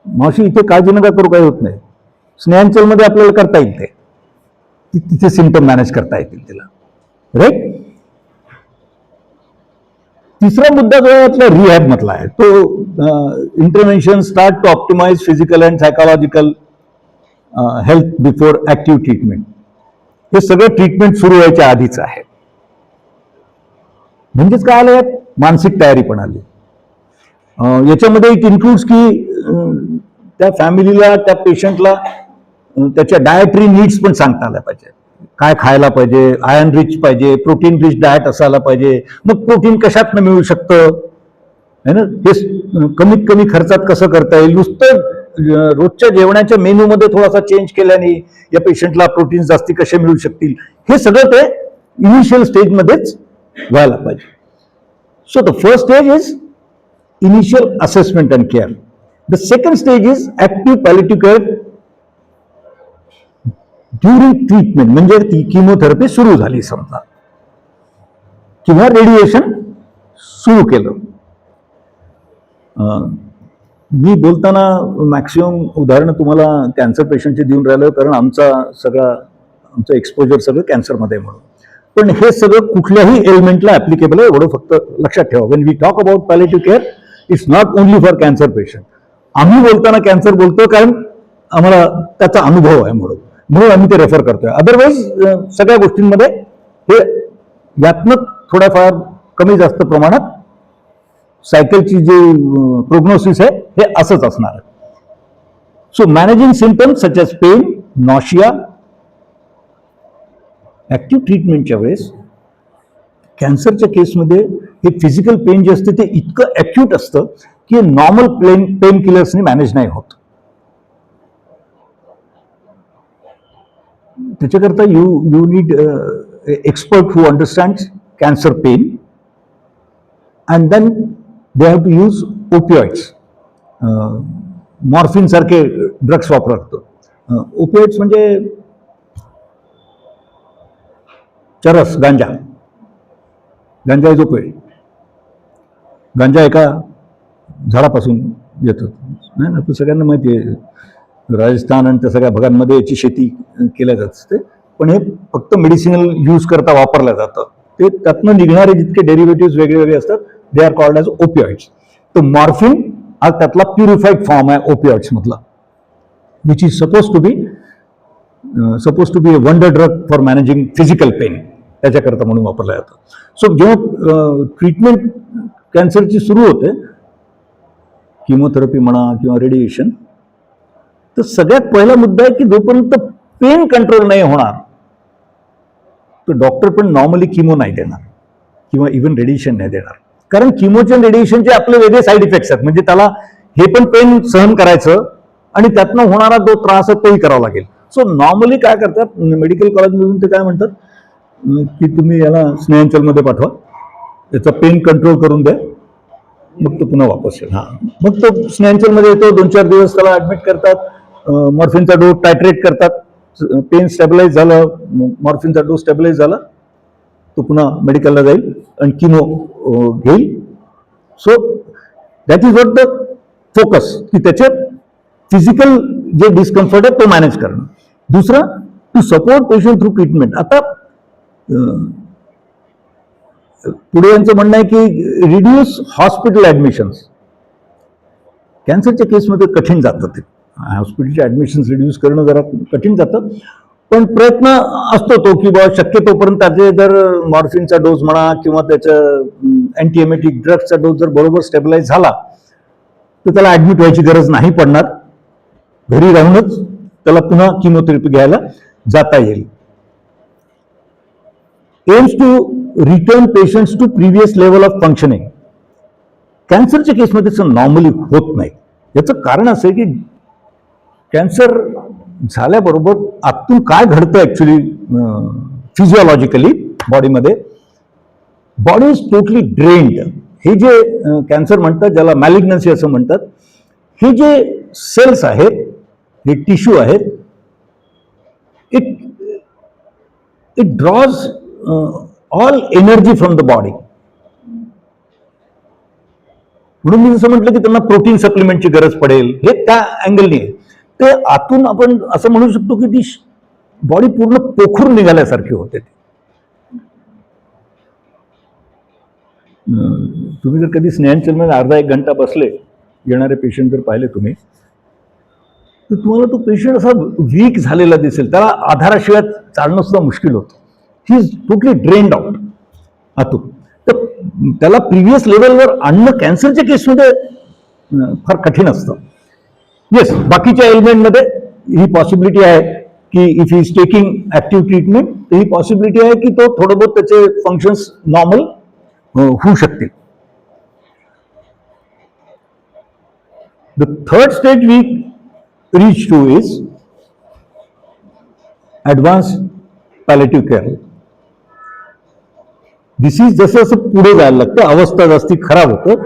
मावशी इथे काळजी नका करू, काही होत नाही, स्नेहांचलमध्ये आपल्याला करता येईल ते, तिथे सिम्पटम मॅनेज करता येतील तिला, राईट. तिसरा मुद्दा जो आहे आपला रिहॅब मधला आहे, तो intervention start to optimise physical and psychological health before active treatment. हे सगळं ट्रीटमेंट सुरू व्हायच्या आधीच आहे. म्हणजेच काय आलं, मानसिक तयारी पण आली. याच्यामध्ये इट इन्क्लूड्स की त्या फॅमिलीला, त्या पेशंटला त्याच्या डायटरी नीड्स पण सांगता आल्या पाहिजे. काय खायला पाहिजे, आयर्न रिच पाहिजे, प्रोटीन रिच डाएट असायला पाहिजे. मग प्रोटीन कशातनं मिळू शकतं, है ना, हे कमीत कमी खर्चात कसं करता येईल. नुसतं रोजच्या जेवणाच्या मेन्यूमध्ये थोडासा चेंज केल्याने या पेशंटला प्रोटीन जास्ती कसे मिळू शकतील, हे सगळं ते इनिशियल स्टेजमध्येच व्हायला पाहिजे. So the first stage is initial assessment and care. The second stage is active palliative care during treatment. म्हणजे ती किमोथेरपी सुरू झाली समजा किंवा रेडिएशन सुरू केलं. मी बोलताना मॅक्सिमम उदाहरणं तुम्हाला कॅन्सर पेशंटचे देऊन राहिलो, कारण आमचं एक्सपोजर सगळं कॅन्सरमध्ये म्हणून. पण हे सगळं कुठल्याही एलिमेंटला ऍप्लिकेबल आहे, एवढं फक्त लक्षात ठेवा. When we talk about palliative care, it's not only for cancer patient. आम्ही बोलताना कॅन्सर बोलतो कारण आम्हाला त्याचा अनुभव आहे, म्हणून आम्ही ते रेफर करतोय. अदरवाईज सगळ्या गोष्टींमध्ये हे यातनं थोड्याफार कमी जास्त प्रमाणात सायकलची जे प्रोग्नोसिस आहे हे असंच असणार आहे. So managing symptoms such as pain, nausea. Active ट्रीटमेंटच्या वेळेस कॅन्सरच्या केसमध्ये हे फिजिकल पेन जे असते ते इतकं ऍक्यूट असतं की नॉर्मल पेन किलर्सनी मॅनेज नाही होत. त्याच्याकरता you need expert who understands cancer pain, and then they have to use opioids. Morphine सारखे ड्रग्स वापरला जातो. ओपिओइड्स म्हणजे चरस, गांजा. गांजा आहे जो पेड. गांजा एका झाडापासून येतो. नाही ना, आपल्या सगळ्यांना माहिती आहे, राजस्थान आणि त्या सगळ्या भागांमध्ये याची शेती केल्या जात असते. पण हे फक्त मेडिसिनल यूज करता वापरलं जातं. ते त्यातनं निघणारे जितके डेरिव्हेटिव्ह वेगळे वेगळे असतात, they are called as opioids. तर मॉर्फिन हा त्यातला प्युरिफाईड फॉर्म आहे ओपिओइड्स मधला, which is suppose to be a wonder drug for managing physical pain, त्याच्याकरता म्हणून वापरलं जातं. सो जेव्हा ट्रीटमेंट कॅन्सरची सुरू होते, किमोथेरपी म्हणा किंवा रेडिएशन, तर सगळ्यात पहिला मुद्दा आहे की जोपर्यंत पेन कंट्रोल नाही होणार, तर डॉक्टर पण नॉर्मली किमो नाही देणार किंवा इव्हन रेडिएशन नाही देणार. कारण किमोचे आणि रेडिएशनचे आपले वेगळे साईड इफेक्ट्स आहेत. म्हणजे त्याला हे पण पेन सहन करायचं आणि त्यातनं होणारा जो त्रास आहे तोही करावा लागेल. सो नॉर्मली काय करतात मेडिकल कॉलेजमधून, ते काय म्हणतात की तुम्ही याला स्नेहांचलमध्ये पाठवा, याचा पेन कंट्रोल करून द्या, मग तो पुन्हा वापस येईल. हां, मग तो स्नेहांचलमध्ये येतो, 2-4 दिवस त्याला ॲडमिट करतात, मॉर्फिनचा डोस टायट्रेट करतात, पेन स्टॅबिलाइज झालं, मॉर्फिनचा डोस स्टॅबिलाइज झाला, तो पुन्हा मेडिकलला जाईल आणि किमो घेईल. So that is what the focus, की त्याच्यात फिजिकल जे डिस्कम्फर्ट आहे तो मॅनेज करणं. दुसरं, to support patient through treatment. आता पुढे यांचं म्हणणं आहे की रिड्यूस हॉस्पिटल ॲडमिशन्स. कॅन्सरच्या केसमध्ये कठीण जातं, ते हॉस्पिटलचे ॲडमिशन्स रिड्यूस करणं जरा कठीण जातं. पण प्रयत्न असतो तो की बाबा शक्य तोपर्यंत त्याचे जर मॉर्फिनचा डोस म्हणा किंवा त्याचं अँटीएमेटिक ड्रग्सचा डोस जर बरोबर स्टेबलाइज झाला, तर त्याला ॲडमिट व्हायची गरज नाही पडणार. घरी राहूनच त्याला पुन्हा किमोथेरपी घ्यायला जाता येईल. Aims to return patients to previous level of functioning. कॅन्सरच्या केसमध्ये नॉर्मली होत नाही. याचं कारण असं आहे की कॅन्सर झाल्याबरोबर आतून काय घडतं ऍक्च्युली फिजिओलॉजिकली बॉडीमध्ये, बॉडी इज टोटली ड्रेन्ड. हे जे कॅन्सर म्हणतात, ज्याला मॅलिग्नन्सी असं म्हणतात, हे जे सेल्स आहेत, हे टिश्यू आहेत, it draws all energy from the body. म्हणून मी जसं म्हटलं की त्यांना प्रोटीन सप्लिमेंटची गरज पडेल, हे त्या अँगलने आहे. ते आतून आपण असं म्हणू शकतो की ती बॉडी पूर्ण पोखरून निघाल्यासारखी होते. तुम्ही जर कधी स्नेहांचलमध्ये अर्धा 1 घंटा बसले, येणारे पेशंट जर पाहिले तुम्ही, तर तुम्हाला तो पेशंट असा वीक झालेला दिसेल, त्याला आधाराशिवाय चालणं सुद्धा मुश्किल होतं. He is totally drained out आतून. तर त्याला प्रिव्हियस लेवलवर आणणं कॅन्सरच्या केसमध्ये फार कठीण असतं. येस, बाकीच्या एलिमेंटमध्ये ही पॉसिबिलिटी आहे की if he is taking active treatment, तर ही पॉसिबिलिटी आहे की तो थोडं बहुत त्याचे फंक्शन्स नॉर्मल होऊ शकतील. The third stage we reach to is advance palliative care. This is जसं जसं पुढे जायला लागतं, अवस्था जास्ती खराब होतं,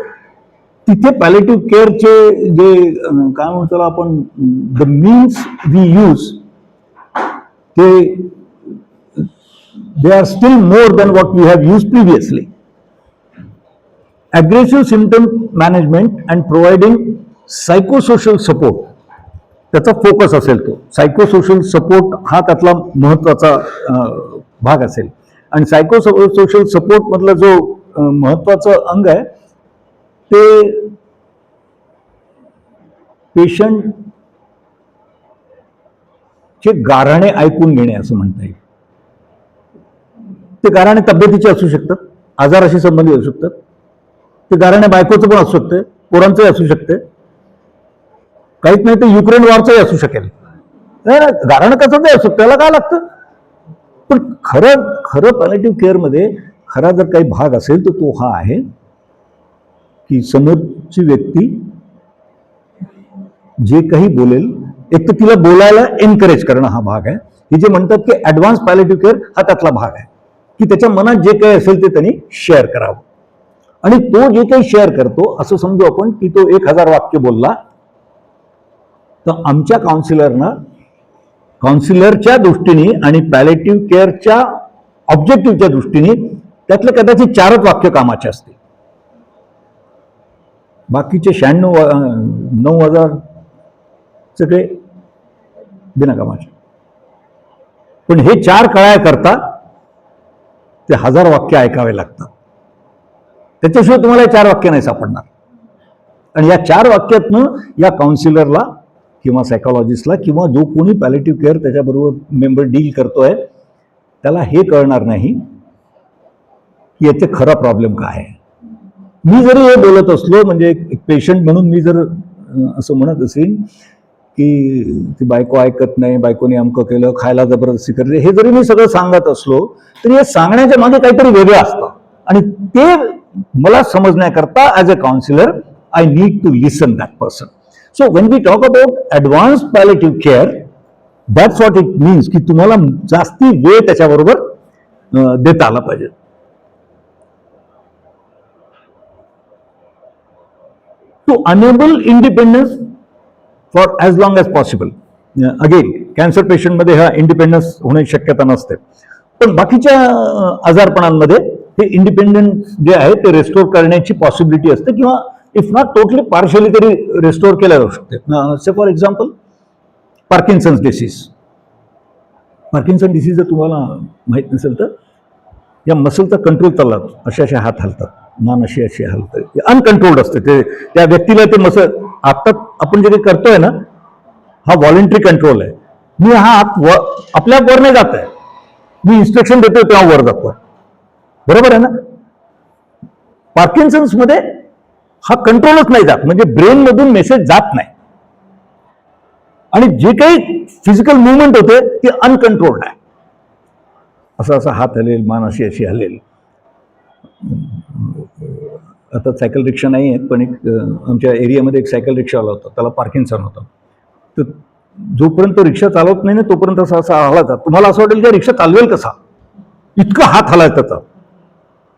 तिथे पॅलेटिव्ह केअरचे जे काय म्हणतो आपण the means we use, they are still more than what we have used previously. Aggressive symptom management and providing psychosocial support, त्याचा फोकस असेल. तो सायकोसोशल सपोर्ट हा त्यातला महत्वाचा भाग असेल. आणि सायकोसोशल सपोर्ट मधला जो महत्वाचं अंग आहे ते पेशंट चे गाऱ्हाणे ऐकून घेणे असं म्हणता येईल. ते गाऱ्हाणे तब्येतीचे असू शकतात, आजाराशी संबंधित असू शकतात, ते गाऱ्हाणे बायकोचं पण असू शकते, पोरांचंही असू शकते, काहीच नाही तर युक्रेन वॉरचंही असू शकेल. गाऱ्हाणं कसंही असू शकतं, त्याला काय लागतं. पण खरं पॅलेटिव्ह केअरमध्ये खरा जर काही भाग असेल तर तो हा आहे की समोरची व्यक्ती जे काही बोलेल, एक तर तिला बोलायला एनकरेज करणं हा भाग आहे. हे जे म्हणतात की ऍडव्हान्स पॅलेटिव्ह केअर हा त्यातला भाग आहे की त्याच्या मनात जे काही असेल ते त्यांनी शेअर करावं. आणि तो जे काही शेअर करतो, असं समजू आपण की तो 1000 वाक्य बोलला, तर आमच्या काउन्सिलरच्या दृष्टीने आणि पॅलेटिव्ह केअरच्या ऑब्जेक्टिव्हच्या दृष्टीने त्यातले कदाचित 4च वाक्य कामाचे असतील, बाकीचे 96,000 सगळे बिनकामाचे. पण हे 4 कळायकरता ते 1000 वाक्य ऐकावे लागतात. त्याच्याशिवाय तुम्हाला 4 वाक्य नाही सापडणार. आणि या 4 वाक्यातनं या काउन्सिलरला किंवा सायकोलॉजिस्टला किंवा जो कोणी पॅलेटिव्ह केअर त्याच्याबरोबर मेंबर डील करतोय त्याला हे कळणार नाही की याचे खरा प्रॉब्लेम काय आहे. मी जरी हे बोलत असलो, म्हणजे एक पेशंट म्हणून मी जर असं म्हणत असेल की ती बायको ऐकत नाही, बायकोने अमकं केलं, खायला जबरदस्ती करते, हे जरी मी सगळं सांगत असलो तरी हे सांगण्याच्या मागे काहीतरी वेगळं असतं. आणि ते मला समजण्याकरता as a counsellor I need to listen that person. So when we talk about advance palliative care, that's what it means की तुम्हाला जास्ती वेळ त्याच्याबरोबर देता आला पाहिजे. To enable independence for as long as possible. Again cancer पेशंटमध्ये हा इंडिपेंडन्स होण्याची शक्यता नसते, पण बाकीच्या आजारपणांमध्ये हे इंडिपेंडन्स जे आहे ते रेस्टोर करण्याची पॉसिबिलिटी असते, किंवा इफ नॉट टोटली पार्शली तरी रेस्टोर केल्या जाऊ शकते. Say for example Parkinson's disease. Parkinson disease जर तुम्हाला माहीत नसेल तर या मसलचा कंट्रोल चालला, अशा हात हलतात, मान अशी हलते, अनकंट्रोल्ड असते. ते त्या व्यक्तीला ते मसल आता आपण जे काही करतोय ना, हा व्हॉलेंटरी कंट्रोल आहे. मी हा हात आपल्या वर नाही जात आहे, मी इन्स्ट्रक्शन देतोय तेव्हा वर जातोय, बरोबर आहे ना. पार्किन्सन्स मध्ये हा कंट्रोलच नाही जात, म्हणजे ब्रेन मधून मेसेज जात नाही आणि जे काही फिजिकल मुवमेंट होते ते अनकंट्रोल्ड आहे. असा हात हलेल, मान अशी हलेल. आता सायकल रिक्षा नाही आहेत, पण एक आमच्या एरियामध्ये एक सायकल रिक्षावाला होता, त्याला पार्किन्सन होता. तर जोपर्यंत रिक्षा चालवत नाही ना तोपर्यंत असा हलायचा, तुम्हाला असं वाटेल की रिक्षा चालवेल कसा, इतका हात हलायचा त्याचा.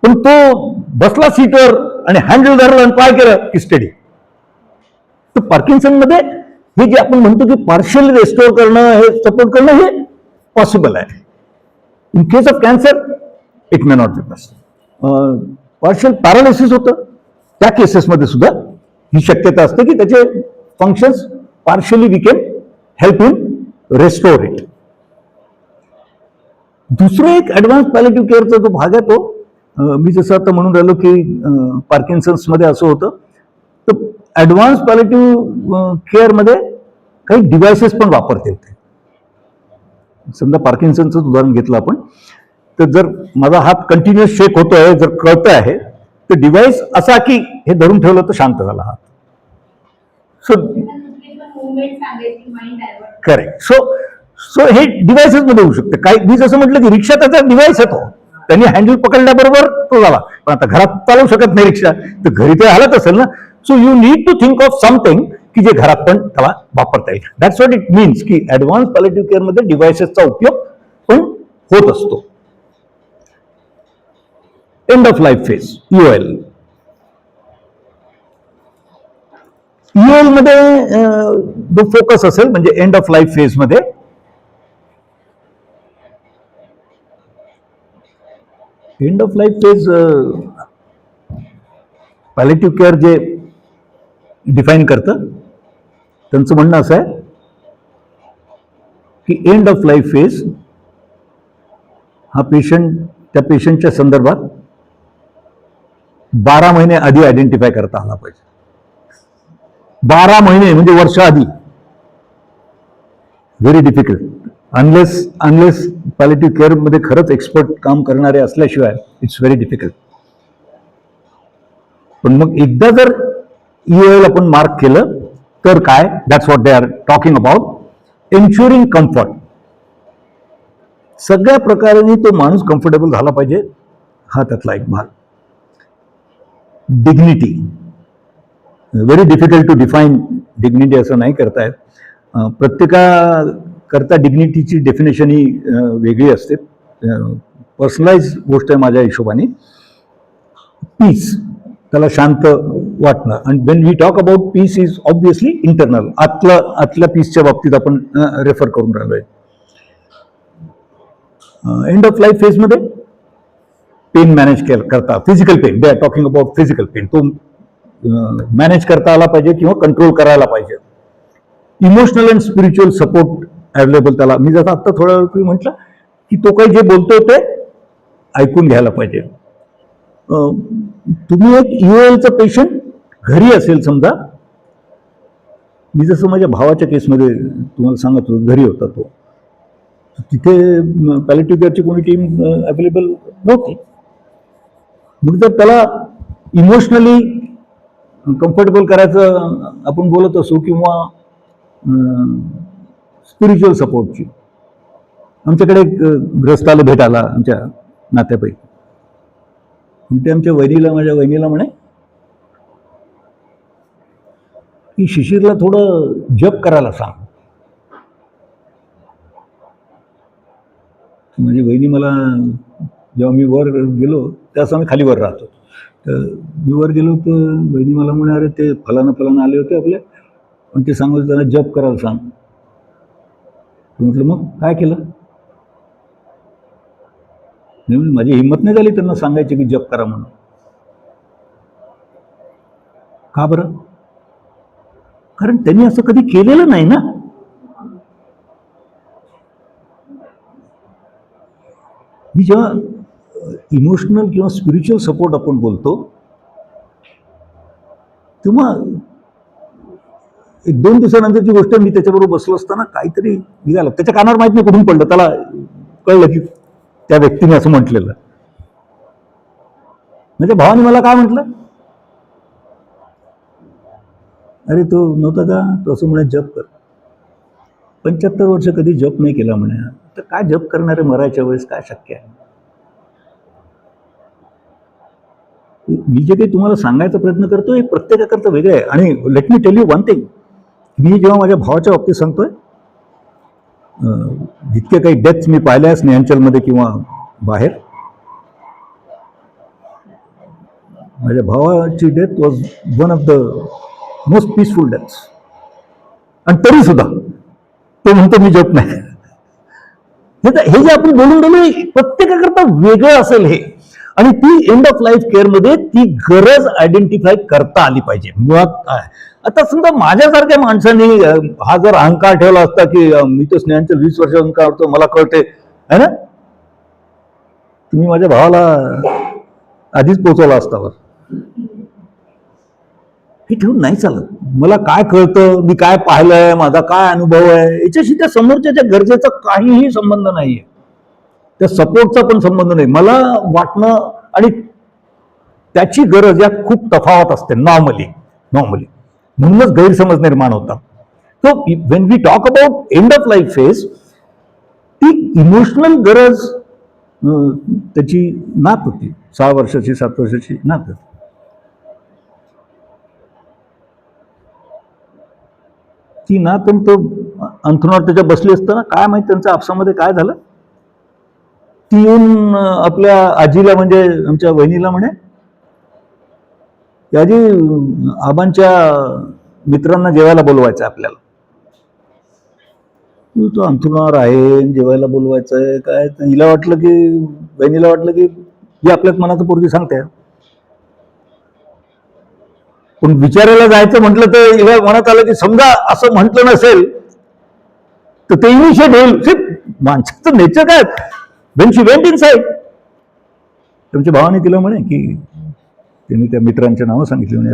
पण तो बसला सीटवर आणि हँडल धरला आणि पाय केलं की स्टडी. तर पार्किन्सन मध्ये हे जे आपण म्हणतो की पार्शियल रेस्टोर करणं, हे सपोर्ट करणं, हे पॉसिबल आहे. In case of cancer it may not be possible. Partial paralysis होतं, त्या केसेसमध्ये सुद्धा ही शक्यता असते की त्याचे functions partially we can help in restore it. दुसरं एक ॲडव्हान्स पॅलेटिव्ह केअरचा जो भाग आहे तो मी जसं आता म्हणून राहिलो की पार्किन्सन्समध्ये असं होतं, तर ॲडव्हान्स पॅलेटिव्ह केअरमध्ये काही डिव्हायसेस पण वापरते ते. समजा पार्किन्सनचं उदाहरण घेतलं आपण, तर जर माझा हात कंटिन्युअस शेक होतोय, जर कळतोय आहे, तर डिव्हाइस असा की हे धरून ठेवलं तर शांत झाला हात. So correct. सो हे डिव्हाइसेस मध्ये होऊ शकते. काही मी जसं म्हटलं की रिक्षा त्याचा डिव्हाइस आहे, तो त्यांनी हँडल पकडल्याबरोबर तो झाला. पण आता घरात चालवू शकत नाही रिक्षा, तर घरी ते हालत असेल ना. So you need to think of something की जे घरात पण त्याला वापरता येईल. दॅट्स व्हॉट इट मीन्स की ऍडव्हान्स पॅलेटिव्ह केअर मध्ये डिव्हाइसेसचा उपयोग पण होत असतो. End of life phase, EOL. EOL मध्ये जो फोकस असेल म्हणजे एंड ऑफ लाईफ फेज मध्ये end of life phase palliative care जे डिफाईन करतं त्यांचं म्हणणं असं आहे की एंड ऑफ लाईफ फेज हा त्या पेशंटच्या संदर्भात 12 महिने आधी आयडेंटिफाय करता आला पाहिजे. 12 महिने म्हणजे वर्ष आधी. Very difficult. Unless palliative care मध्ये खरंच एक्सपर्ट काम करणारे असल्याशिवाय इट्स व्हेरी डिफिकल्ट. पण मग एकदा जर EOL आपण मार्क केलं तर काय, that's what they are talking about, ensuring comfort. सगळ्या प्रकाराने तो माणूस कम्फर्टेबल झाला पाहिजे, हा त्यातला एक भाग. Dignity, very difficult to define dignity, असं नाही करतायत. प्रत्येकाकरता डिग्निटीची डेफिनेशन ही वेगळी असते, पर्सनलाइज गोष्ट आहे माझ्या हिशोबाने. पीस, त्याला शांत वाटणं. आणि when we talk about peace is obviously internal, आतल्या पीसच्या बाबतीत आपण रेफर करून राहिलोय. एंड ऑफ लाईफ फेजमध्ये पेन मॅनेज करता, physical pain, they are talking about physical pain, तो मॅनेज करता आला पाहिजे किंवा कंट्रोल करायला पाहिजे. Emotional and spiritual support available त्याला. मी जसं आत्ता थोड्या वेळ म्हटलं की तो काही जे बोलतोय ते ऐकून घ्यायला पाहिजे. तुम्ही एक UALचा पेशंट घरी असेल समजा, मी जसं माझ्या भावाच्या केसमध्ये तुम्हाला सांगत होतो, घरी होता तो, तिथे पॅलिएटिव्ह केअरची कोणी टीम अवेलेबल नव्हती. मग जर त्याला इमोशनली कम्फर्टेबल करायचं आपण बोलत असू किंवा स्पिरिच्युअल सपोर्टची, आमच्याकडे एक ग्रस्त आलं भेटायला आमच्या नात्यापैकी. ते आमच्या माझ्या वहिनीला म्हणे की शिशिरला थोडं जप करायला सांग. माझी वहिनी मला, जेव्हा मी वर गेलो त्याच आम्ही खाली वर राहतो, तर मी वर गेलो तर वहिनी मला म्हणे, अरे ते फलाना आले होते आपले, पण ते सांगत त्यांना जप करायला सांग. म्हटलं मग काय केलं? माझी हिंमत नाही झाली त्यांना सांगायची की जप करा म्हणून. का बरं? कारण त्यांनी असं कधी केलेलं नाही ना. मी जेव्हा इमोशनल किंवा स्पिरिच्युअल सपोर्ट आपण बोलतो तेव्हा 1-2 दिवसानंतरची गोष्ट, मी त्याच्याबरोबर बसलो असताना काहीतरी निघालं त्याच्या कानावर, माहित नाही कुठून पडलं, त्याला कळलं की त्या व्यक्तीने असं म्हटलेलं. म्हणजे भावाने मला काय म्हटलं, अरे तो नव्हता का, तो असं म्हणे जप कर. 75 वर्ष कधी जप नाही केला म्हणे, तर काय जप करणारे मरायच्या वेळेस काय शक्य आहे? मी जे काही तुम्हाला सांगायचा प्रयत्न करतो हे प्रत्येकाकरता वेगळं आहे. आणि let me tell you one thing, मी जेव्हा माझ्या भावाच्या बाबतीत सांगतोय, जितके काही डेथ्स मी पाहिल्या स्नेहांचलमध्ये किंवा बाहेर, माझ्या भावाची death was one of the most peaceful deaths. आणि तरी सुद्धा तो म्हणतो मी जप नाही. हे जे आपण बोलून प्रत्येकाकरता वेगळं असेल हे. आणि ती एंड ऑफ लाईफ केअरमध्ये ती गरज आयडेंटिफाय करता आली पाहिजे. मुळात काय, आता समजा माझ्यासारख्या माणसाने हा जर अहंकार ठेवला असता की मी तर स्नेहांचल 20 वर्ष अहंकार होतो, मला कळते है ना, तुम्ही माझ्या भावाला आधीच पोचवला असता. हे ठेवून नाही चालत. मला काय कळतं, मी काय पाहिलंय, माझा काय अनुभव आहे, याच्याशी त्या समोरच्या गरजेचा काहीही संबंध नाहीये, त्या सपोर्टचा पण संबंध नाही. मला वाटणं आणि त्याची गरज यात खूप तफावत असते नॉर्मली. म्हणूनच गैरसमज निर्माण होता. So when we talk about end of life phase, ती इमोशनल गरज त्याची नात होती, 6 वर्षाची 7 वर्षाची नात होती. ती नात तो अंथरुणावर त्याच्या बसली असताना काय माहिती त्यांच्या आपसामध्ये काय झालं. ती येऊन आपल्या आजीला, म्हणजे आमच्या वहिनीला म्हणे, आजी आबांच्या मित्रांना जेवायला बोलवायचं आपल्याला. तो अंथरुणावर आहे, जेवायला बोलवायचं आहे काय. हिला वाटलं की, बहिणीला वाटलं की ही आपल्याच मनाचं पोरगी सांगते. पण विचारायला जायचं म्हटलं तर हिला मनात आलं की समजा असं म्हटलं नसेल तर ते इनिशिएट होईल. माणसाचं नेचर काय. When she went inside, तुमच्या भावाने तिला म्हणे की त्यांनी त्या मित्रांच्या नावं सांगितली म्हणे,